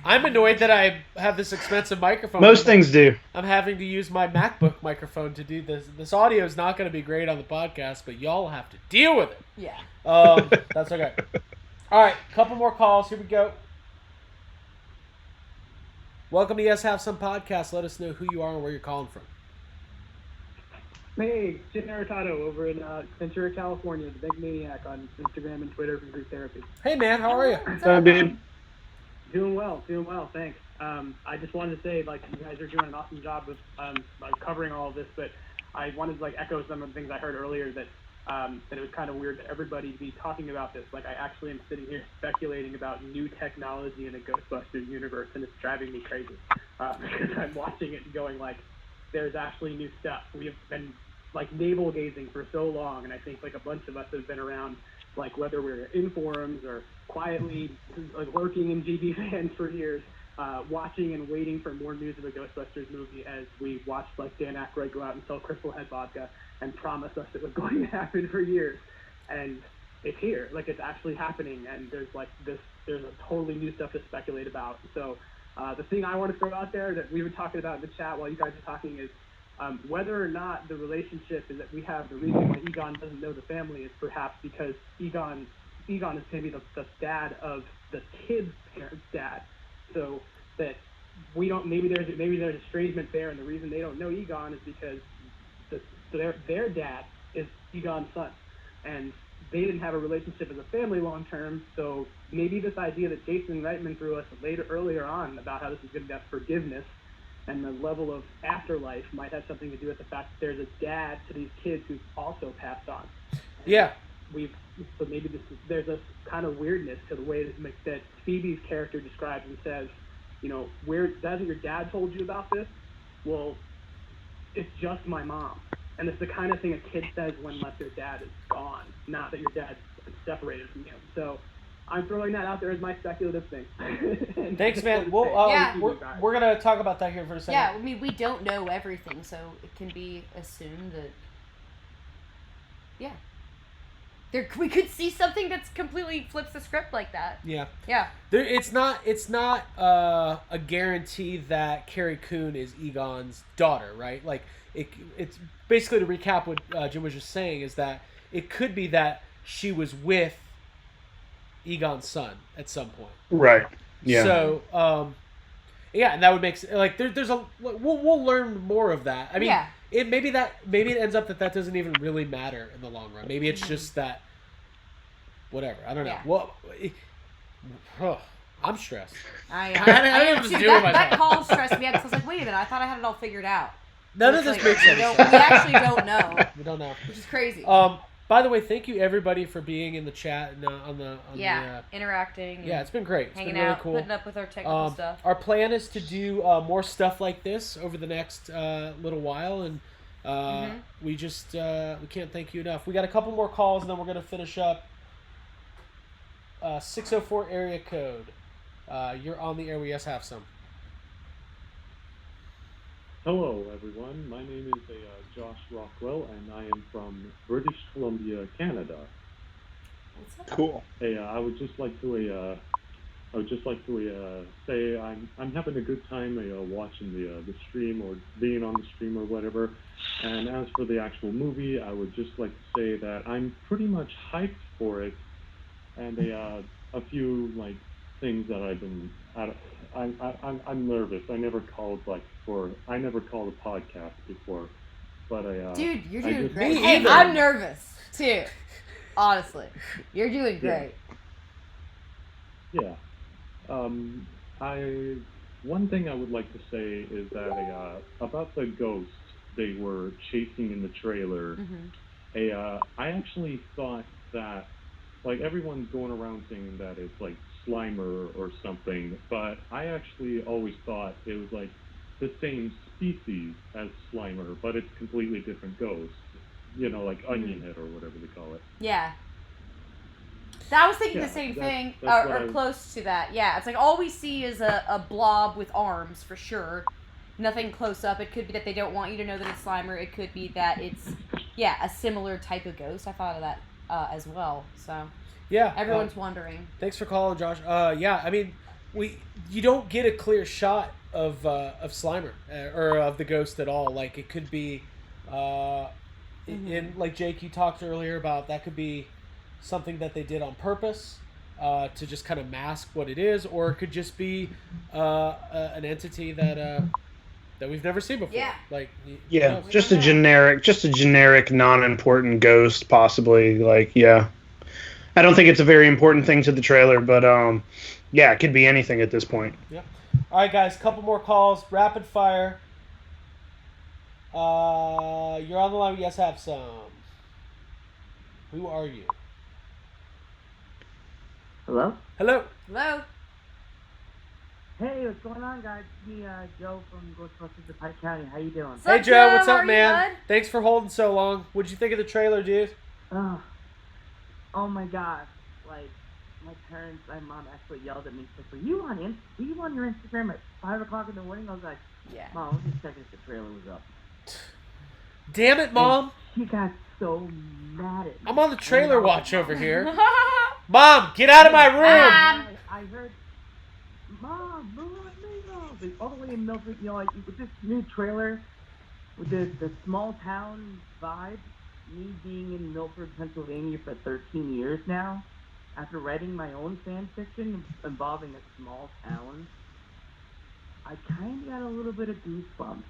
I'm annoyed that I have this expensive microphone. Most things do. I'm having to use my MacBook microphone to do this. This audio is not going to be great on the podcast, but y'all have to deal with it. Yeah. That's okay. All right, couple more calls. Here we go. Welcome to Yes Have Some Podcast. Let us know who you are and where you're calling from. Hey, Jim Naritato over in Ventura, California, the Big Maniac on Instagram and Twitter from Group Therapy. Hey, man, how are you? What's up, dude? Doing well, thanks. I just wanted to say, like, you guys are doing an awesome job of covering all of this, but I wanted to, like, echo some of the things I heard earlier that it was kind of weird that everybody be talking about this. Like, I actually am sitting here speculating about new technology in the Ghostbusters universe, and it's driving me crazy. Because I'm watching it and going, like, there's actually new stuff. We have been like navel gazing for so long, and I think like a bunch of us have been around, like whether we're in forums or quietly like lurking in GB fans for years, watching and waiting for more news of a Ghostbusters movie as we watched like Dan Aykroyd go out and sell Crystal Head vodka and promise us it was going to happen for years, and it's here. Like it's actually happening, and there's a totally new stuff to speculate about. So The thing I want to throw out there that we were talking about in the chat while you guys are talking is whether or not the relationship is that we have the reason why Egon doesn't know the family is perhaps because Egon is going to be the dad of the kid's parents' dad, so that we don't maybe there's estrangement there, and the reason they don't know Egon is because their dad is Egon's son, and they didn't have a relationship as a family long term. So maybe this idea that Jason Reitman threw us earlier on about how this is going to have forgiveness and the level of afterlife might have something to do with the fact that there's a dad to these kids who's also passed on. Yeah. So maybe there's a kind of weirdness to the way that Phoebe's character describes and says, hasn't your dad told you about this? Well, it's just my mom. And it's the kind of thing a kid says when their dad is gone, not that your dad's separated from you. So I'm throwing that out there as my speculative thing. Thanks, man. We're going to talk about that here for a second. Yeah, I mean, we don't know everything, so it can be assumed that, we could see something that's completely flips the script like that. Yeah. Yeah. It's not a guarantee that Carrie Coon is Egon's daughter, right? Like, it's basically, to recap what Jim was just saying, is that it could be that she was with Egon's son at some point. Right. Yeah. So, and that would make sense. Like, there's we'll learn more of that. I mean, maybe it ends up that doesn't even really matter in the long run. Maybe it's just that, whatever. I don't know. Well, I'm stressed. I don't know what to do with myself. That call stressed me out because I was like, wait a minute, I thought I had it all figured out. None of this makes sense. We actually don't know. We don't know. Which is crazy. By the way, thank you everybody for being in the chat and on the interacting. Yeah, it's been great. It's hanging been really out, cool. putting up with our technical stuff. Our plan is to do more stuff like this over the next little while, and we can't thank you enough. We got a couple more calls, and then we're gonna finish up. 604 area code. You're on the air. We just have some. Hello, everyone. My name is Josh Rockwell, and I am from British Columbia, Canada. Cool. Hey, I would just like to say I'm having a good time watching the stream or being on the stream or whatever. And as for the actual movie, I would just like to say that I'm pretty much hyped for it, and a few things that I've been. I'm nervous. I never called a podcast before, but Dude, you're doing great. great. Hey, I'm nervous too. Honestly, you're doing great. Yeah. One thing I would like to say is that about the ghost they were chasing in the trailer. I actually thought that everyone's going around saying that it's Slimer or something, but I actually always thought it was the same species as Slimer, but it's completely different ghost. Onion Head or whatever they call it. Yeah. I was thinking the same thing, or close to that. Yeah, it's all we see is a blob with arms, for sure. Nothing close up. It could be that they don't want you to know that it's Slimer. It could be that it's, a similar type of ghost. I thought of that as well, so... Yeah, everyone's wondering. Thanks for calling, Josh. I mean, you don't get a clear shot of Slimer or of the ghost at all. It could be, in Jake, you talked earlier about, that could be something that they did on purpose to just kind of mask what it is, or it could just be an entity that we've never seen before. Yeah. Just a generic, non-important ghost, possibly. I don't think it's a very important thing to the trailer, but it could be anything at this point. Yep. All right, guys, couple more calls, rapid fire. You're on the line. Yes, have some. Who are you? Hello? Hello. Hello. Hey, what's going on, guys? It's me, Joe from Ghostbusters of Pike County. How you doing? Hey, Joe. What's up, man? Thanks for holding so long. What'd you think of the trailer, dude? Oh my gosh! My parents, my mom actually yelled at me. She's like, "Were you on your Instagram at 5 o'clock in the morning?" I was like, "Yeah, Mom, I was just checking if the trailer was up." Damn it, Mom! And she got so mad at me. I'm on the trailer watch over here. Mom, get out of my room! I heard, Mom, all the way in Milford, like with this new trailer, with the small town vibe, me being in Milford, Pennsylvania for 13 years now, after writing my own fan fiction involving a small town, I kind of got a little bit of goosebumps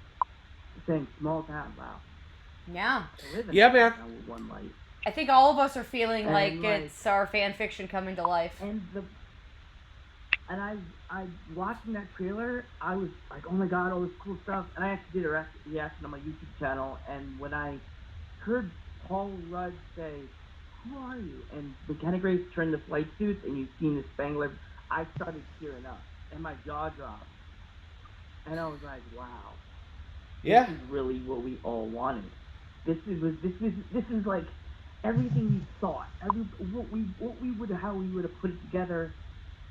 saying small town. Wow. Yeah. Yeah, man. With one light. I think all of us are feeling And, like it's our fan fiction coming to life. And I watching that trailer, I was like, oh my god, all this cool stuff. And I actually did a reaction on my YouTube channel. And when I heard Paul Rudd say, "Who are you?" and McKenna Grace turned the flight suits, and you've seen the Spangler, I started tearing up, and my jaw dropped. And I was like, wow. Yeah. This is really what we all wanted. This is like everything we thought. How we would have put it together,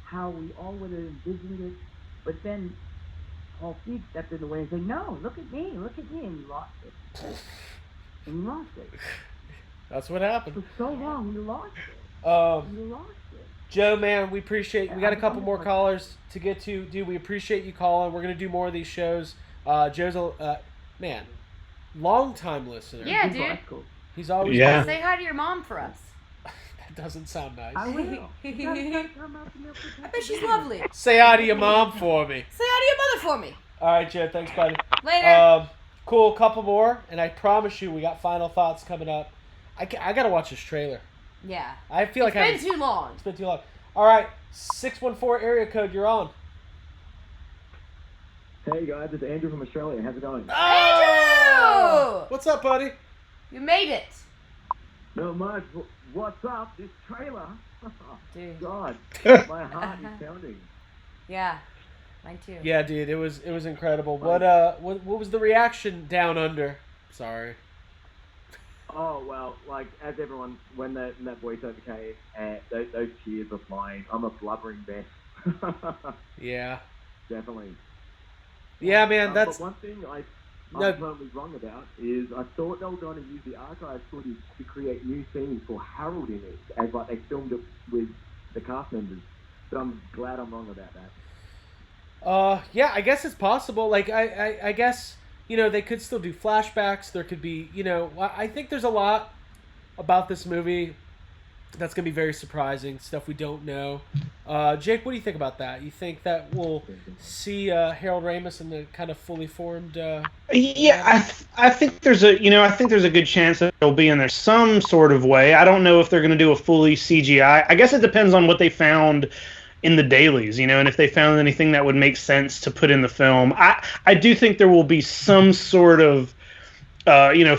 how we all would have envisioned it. But then Paul Feig stepped in the way and said, "No, look at me, and we lost it. That's what happened. For so long, we lost it. Joe, man, we appreciate. We got a couple more callers to get to. Dude, we appreciate you calling. We're gonna do more of these shows. Joe's a man, long time listener. Yeah, dude. He's always Say hi to your mom for us. That doesn't sound nice. I will. I bet she's lovely. Say hi to your mom for me. Say hi to your mother for me. All right, Joe. Thanks, buddy. Later. Cool. Couple more, and I promise you, we got final thoughts coming up. I gotta watch this trailer. Yeah. I feel like it's been too long. It's been too long. All right, 614 area code. You're on. Hey guys, it's Andrew from Australia. How's it going? Andrew! What's up, buddy? You made it. Not much. What's up? This trailer. Dude. God, my heart is pounding. Yeah, mine too. Yeah, dude, it was incredible. What was the reaction down under? Sorry. Oh well, like as everyone when that voiceover came and those tears were flying. I'm a blubbering mess. Yeah. Definitely. Yeah, man, that's. But one thing I'm totally wrong about is I thought they were going to use the archive footage to create new scenes for Harold in it, as like they filmed it with the cast members. But I'm glad I'm wrong about that. Yeah, I guess it's possible. Like, I guess, they could still do flashbacks. There could be, I think there's a lot about this movie that's going to be very surprising, stuff we don't know. Jake, what do you think about that? You think that we'll see Harold Ramis in the kind of fully formed... Yeah, I think there's a good chance that it'll be in there some sort of way. I don't know if they're going to do a fully CGI. I guess it depends on what they found in the dailies, and if they found anything that would make sense to put in the film. I do think there will be some sort of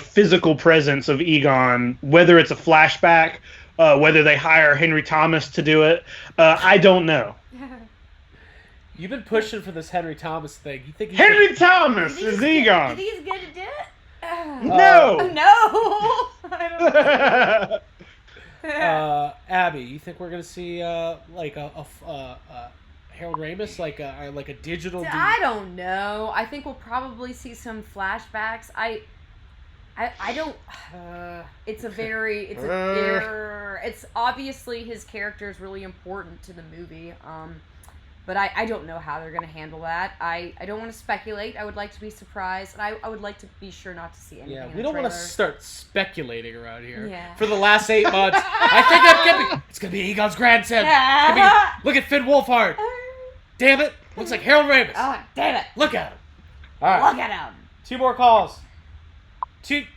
physical presence of Egon, whether it's a flashback, whether they hire Henry Thomas to do it. I don't know. You've been pushing for this Henry Thomas thing. You think Henry Thomas is Egon? You think he's going to do it? No. No. I don't Abby, you think we're gonna see like a Harold Ramis, like a digital? I don't know. I think we'll probably see some flashbacks. I don't. It's obviously his character is really important to the movie. But I don't know how they're going to handle that. I don't want to speculate. I would like to be surprised, and I would like to be sure not to see anything. Yeah, in we don't want to trailer. start speculating around here. Yeah. For the last 8 months, I think it's gonna be Egon's grandson. Look at Finn Wolfhard. Damn it! Looks like Harold Ramis. Oh, damn it! Look at him. All right. Look at him. 2 more calls. Yep.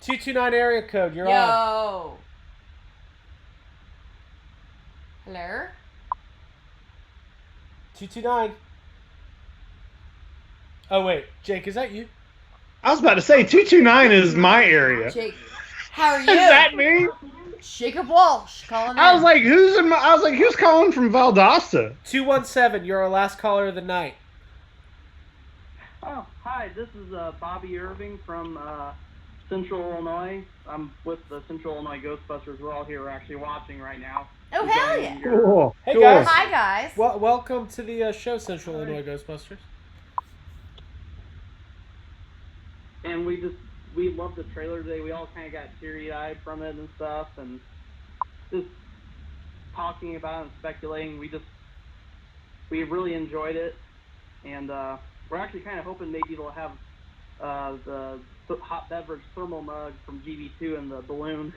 229 area code. You're on. Yo. Hello? 229. Oh, wait. Jake, is that you? I was about to say, 229 is my area. Jake, how are you? Is that me? Jacob Walsh calling in. I was like, who's calling from Valdosta? 217, you're our last caller of the night. Oh, hi, this is Bobby Irving from Central Illinois. I'm with the Central Illinois Ghostbusters. We're all here. We're actually watching right now. Oh, hell yeah. Cool. Hey, cool. guys. Hi, guys. Welcome to the show, Central Illinois Ghostbusters. And we loved the trailer today. We all kind of got teary-eyed from it and stuff, and just talking about it and speculating. we really enjoyed it, and we're actually kind of hoping maybe they'll have the hot beverage thermal mug from GB2 and the balloon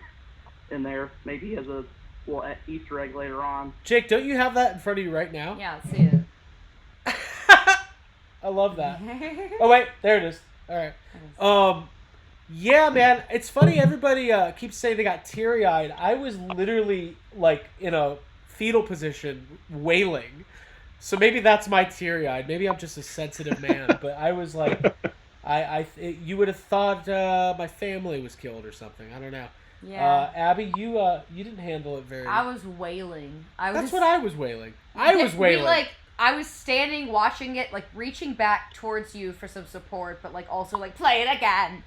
in there, maybe as a little Easter egg later on. Jake, don't you have that in front of you right now? Yeah, let's see it. I love that. Oh wait, there it is. All right. Yeah, man, it's funny. Everybody keeps saying they got teary-eyed. I was literally like in a fetal position, wailing. So maybe that's my teary-eyed. Maybe I'm just a sensitive man. But I was like, you would have thought my family was killed or something. I don't know. Yeah. Abby, you didn't handle it very. I was wailing. That's what I was wailing. I was wailing. I was standing watching it, like reaching back towards you for some support, but like also like play it again.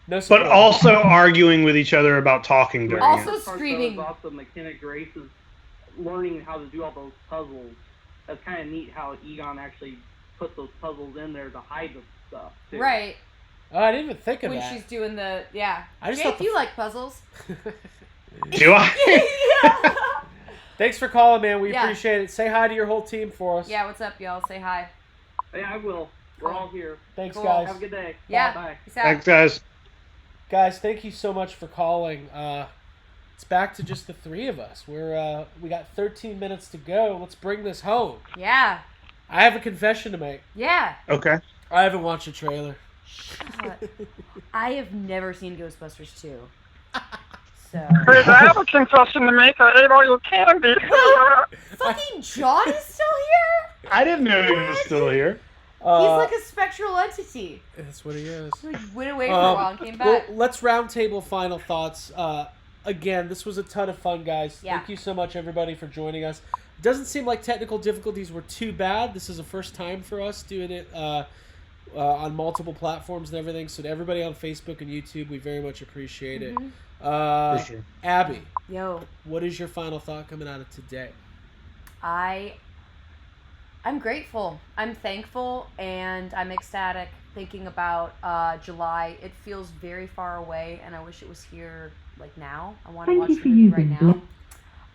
No support. But also arguing with each other about talking during Also it. screaming. About the McKenna Grace is learning how to do all those puzzles. That's kind of neat how Egon actually put those puzzles in there to hide the stuff, too. Right. Oh, I didn't even think of when that. She's doing the I just Jake, thought you like puzzles? Do I? Thanks for calling, man. We Yeah. appreciate it. Say hi to your whole team for us. Yeah, what's up, y'all? Say hi. Hey, I will. We're all here. Thanks, Cool. guys. Have a good day. Yeah. Bye. Peace out. Thanks, guys. Guys, thank you so much for calling. It's back to just the three of us. We got 13 minutes to go. Let's bring this home. Yeah. I have a confession to make. Yeah. Okay. I haven't watched a trailer. I have never seen Ghostbusters 2. So. Chris, I have a confession to make. I ate all your candy. Fucking John is still here? I didn't know he was still here. He's like a spectral entity. That's what he is. He like went away for a while and came back. Well, let's roundtable final thoughts. Again, this was a ton of fun, guys. Yeah. Thank you so much, everybody, for joining us. Doesn't seem like technical difficulties were too bad. This is the first time for us doing it on multiple platforms and everything. So to everybody on Facebook and YouTube, we very much appreciate it. For sure. Abby. Yo. What is your final thought coming out of today? I'm grateful. I'm thankful, and I'm ecstatic thinking about July. It feels very far away, and I wish it was here like now. I want to watch the movie right now.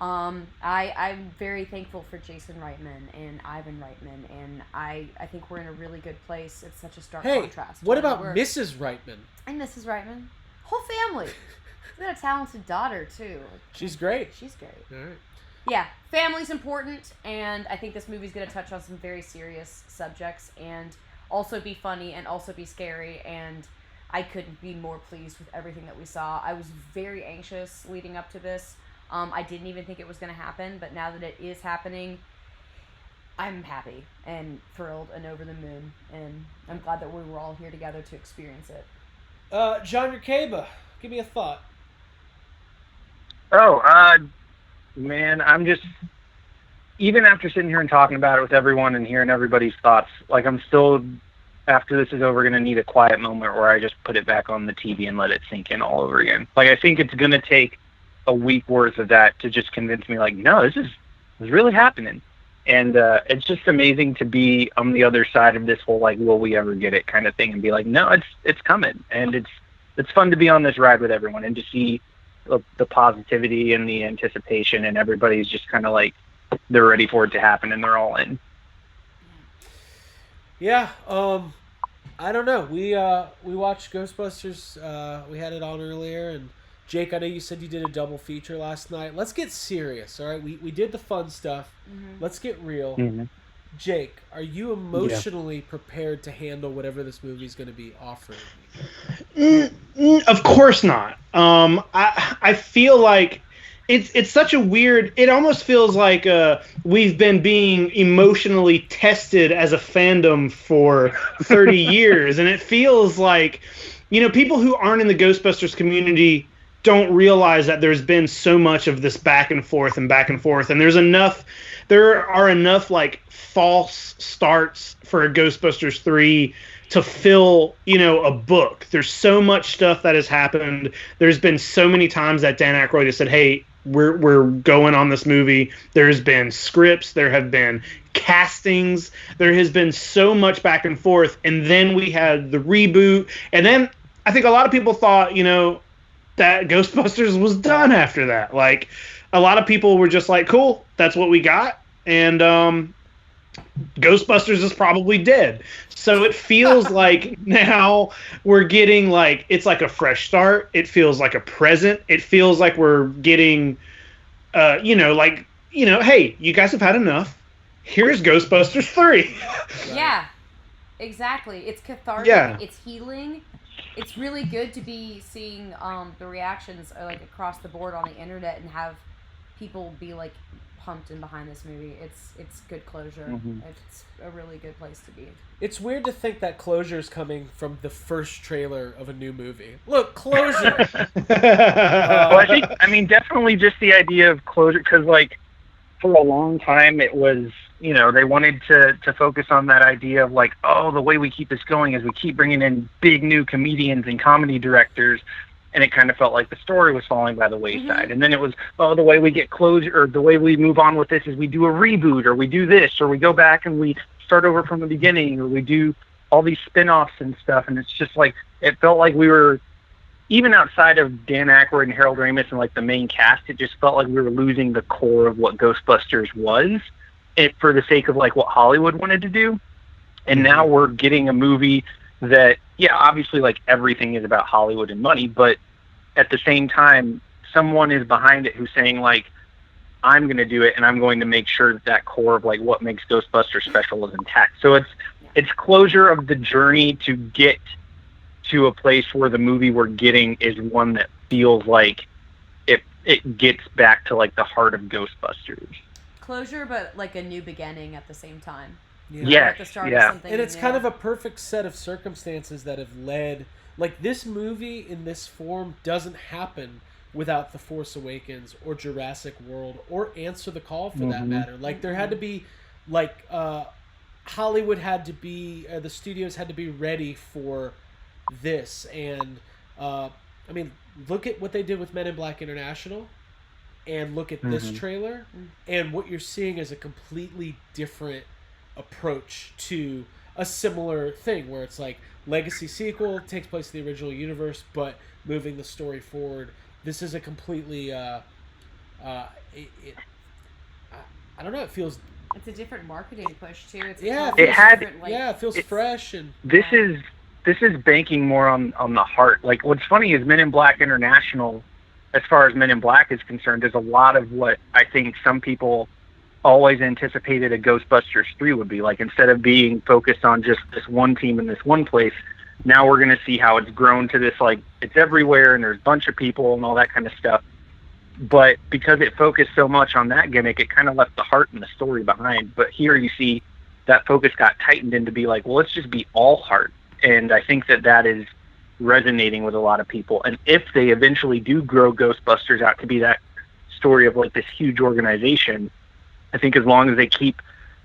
I'm very thankful for Jason Reitman and Ivan Reitman, and I think we're in a really good place. It's such a stark contrast. What about Mrs. Reitman? And Mrs. Reitman? Whole family. She's got a talented daughter, too. She's great. She's great. All right. Yeah, family's important, and I think this movie's going to touch on some very serious subjects and also be funny and also be scary, and I couldn't be more pleased with everything that we saw. I was very anxious leading up to this. I didn't even think it was going to happen, but now that it is happening, I'm happy and thrilled and over the moon, and I'm glad that we were all here together to experience it. John Yerkeba, give me a thought. Man, I'm just, even after sitting here and talking about it with everyone and hearing everybody's thoughts, like I'm still, after this is over, going to need a quiet moment where I just put it back on the TV and let it sink in all over again. Like, I think it's going to take a week worth of that to just convince me, like, no, this is really happening. And it's just amazing to be on the other side of this whole, like, will we ever get it kind of thing, and be like, no, it's coming. And it's fun to be on this ride with everyone and to see the positivity and the anticipation, and everybody's just kind of like they're ready for it to happen and they're all in. Yeah, I don't know. We watched Ghostbusters. We had it on earlier, and Jake, I know you said you did a double feature last night. Let's get serious, all right? We did the fun stuff. Mm-hmm. Let's get real. Mm-hmm. Jake, are you emotionally prepared to handle whatever this movie's going to be offering? Of course not. I feel like it's such a weird. It almost feels like we've been being emotionally tested as a fandom for 30 years, and it feels like, people who aren't in the Ghostbusters community don't realize that there's been so much of this back and forth, and there are enough like false starts for a Ghostbusters 3 to fill, a book. There's so much stuff that has happened. There's been so many times that Dan Aykroyd has said, hey, we're going on this movie. There's been scripts. There have been castings. There has been so much back and forth. And then we had the reboot. And then I think a lot of people thought, that Ghostbusters was done after that. Like, a lot of people were just like, cool, that's what we got. And Ghostbusters is probably dead. So it feels like now we're getting like it's like a fresh start. It feels like a present. It feels like we're getting hey, you guys have had enough. Here's Ghostbusters 3. Yeah. Exactly. It's cathartic, Yeah. it's healing. It's really good to be seeing the reactions like across the board on the internet and have people be like pumped and behind this movie. It's good closure. Mm-hmm. It's a really good place to be. It's weird to think that closure is coming from the first trailer of a new movie. Look, closure. Well, I mean, definitely just the idea of closure, because like for a long time it was, they wanted to focus on that idea of like, oh, the way we keep this going is we keep bringing in big new comedians and comedy directors, and it kind of felt like the story was falling by the wayside. Mm-hmm. And then it was, oh, the way we get closure, or the way we move on with this is we do a reboot, or we do this, or we go back and we start over from the beginning, or we do all these spin-offs and stuff. And it's just like, it felt like we were, even outside of Dan Aykroyd and Harold Ramis and like the main cast, it just felt like we were losing the core of what Ghostbusters was, for the sake of like what Hollywood wanted to do. And now we're getting a movie that, yeah, obviously like everything is about Hollywood and money, but at the same time, someone is behind it who's saying like, I'm going to do it, and I'm going to make sure that core of like what makes Ghostbusters special is intact. So it's closure of the journey to get to a place where the movie we're getting is one that feels like it gets back to like the heart of Ghostbusters. Closure, but like a new beginning at the same time. Yeah. Like the start of something And it's new. kind of a perfect set of circumstances that have led, like this movie in this form doesn't happen without The Force Awakens or Jurassic World or Answer the Call for that matter. Like there had to be, like Hollywood had to be, the studios had to be ready for this. And I mean, look at what they did with Men in Black International, and look at this trailer, and what you're seeing is a completely different approach to a similar thing, where it's like legacy sequel, takes place in the original universe, but moving the story forward. This is a completely I don't know, it feels, it's a different marketing push too. It's it feels fresh. And this is banking more on the heart. Like what's funny is Men in Black International, as far as Men in Black is concerned, is a lot of what I think some people always anticipated a Ghostbusters 3 would be like. Instead of being focused on just this one team in this one place, now we're going to see how it's grown to this, like, it's everywhere and there's a bunch of people and all that kind of stuff. But because it focused so much on that gimmick, it kind of left the heart and the story behind. But here you see that focus got tightened into be like, well, let's just be all heart. And I think that is resonating with a lot of people. And if they eventually do grow Ghostbusters out to be that story of like this huge organization, I think as long as they keep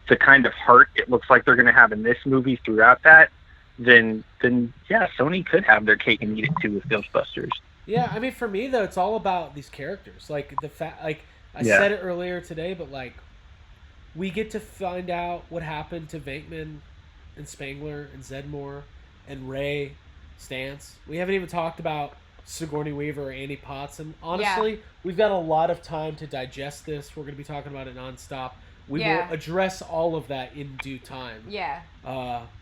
the kind of heart it looks like they're going to have in this movie throughout that, then yeah, Sony could have their cake and eat it too with Ghostbusters. Yeah, I mean, for me though, it's all about these characters. Like the fact, like I said it earlier today, but like we get to find out what happened to Venkman and Spangler and Zedmore and Ray Stantz. We haven't even talked about Sigourney Weaver or Annie Potts, and honestly, we've got a lot of time to digest this. We're going to be talking about it nonstop. We will address all of that in due time. Yeah.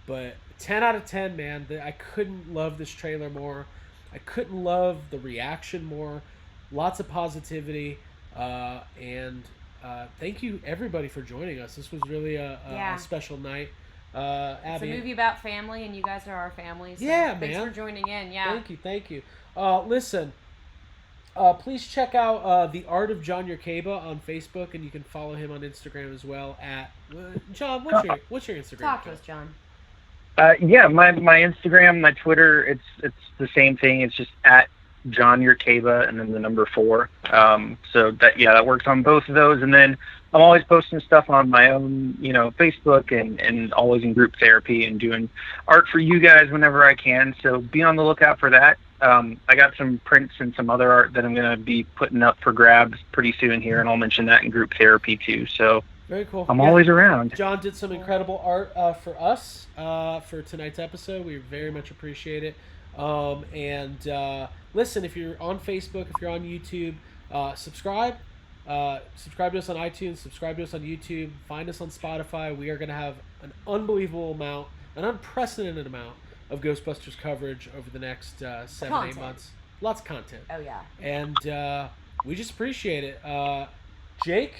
But 10 out of 10, man. I couldn't love this trailer more. I couldn't love the reaction more. Lots of positivity. And thank you, everybody, for joining us. This was really a special night. Abby, it's a movie about family, and you guys are our family. So thanks for joining in. Yeah. Thank you. Listen, please check out The Art of John Yerkeba on Facebook, and you can follow him on Instagram as well at John. What's your Instagram? Talk to us, John. Yeah, my Instagram, my Twitter, it's the same thing. It's just at John Yerkeba and then the number 4. So that works on both of those. And then I'm always posting stuff on my own, Facebook and always in group therapy and doing art for you guys whenever I can. So be on the lookout for that. I got some prints and some other art that I'm going to be putting up for grabs pretty soon here, and I'll mention that in group therapy too. So very cool. I'm always around. John did some incredible art for us for tonight's episode. We very much appreciate it. And listen, if you're on Facebook, if you're on YouTube, subscribe, Subscribe to us on iTunes. Subscribe to us on YouTube. Find us on Spotify. We are going to have an unbelievable amount, an unprecedented amount of Ghostbusters coverage over the next 7-8 months. Lots of content. Oh, yeah. And we just appreciate it. Jake,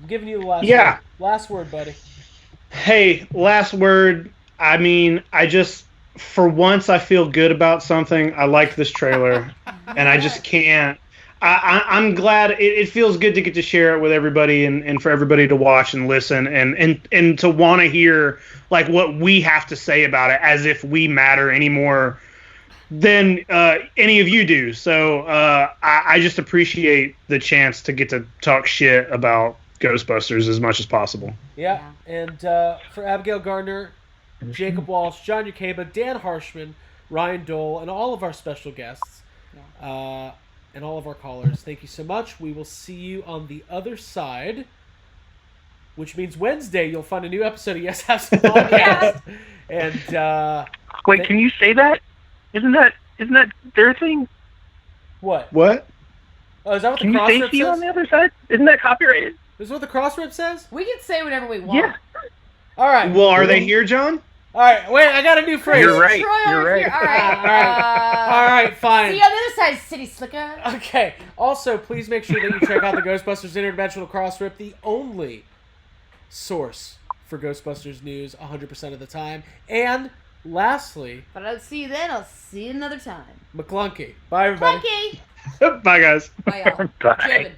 I'm giving you the last word. Last word, buddy. Hey, last word. I mean, for once, I feel good about something. I like this trailer, and I just can't. I'm glad. It feels good to get to share it with everybody and for everybody to watch and listen and to want to hear like what we have to say about it, as if we matter any more than any of you do. So I just appreciate the chance to get to talk shit about Ghostbusters as much as possible. Yeah. And for Abigail Gardner, Jacob Walsh, John Yakeba, Dan Harshman, Ryan Dole, and all of our special guests, and all of our callers, thank you so much. We will see you on the other side, which means Wednesday you'll find a new episode of Yes Have Some Podcast. And wait, can you say that? Isn't that their thing? What? Oh, is that what the cross rip says? Can you say "see you on the other side"? Isn't that copyrighted? Is what the cross rip says? We can say whatever we want. Yeah. All right. Well, are they here, John? All right. Wait, I got a new phrase. You're right. All right. All right. Fine. See you on the other side, City Slicker. Okay. Also, please make sure that you check out the Ghostbusters Interdimensional Cross Rip, the only source for Ghostbusters news 100% of the time. And lastly, if I don't see you then, I'll see you another time. McClunky. Bye, everybody. McClunky. Bye, guys. Bye, y'all. Bye. Jibbin'.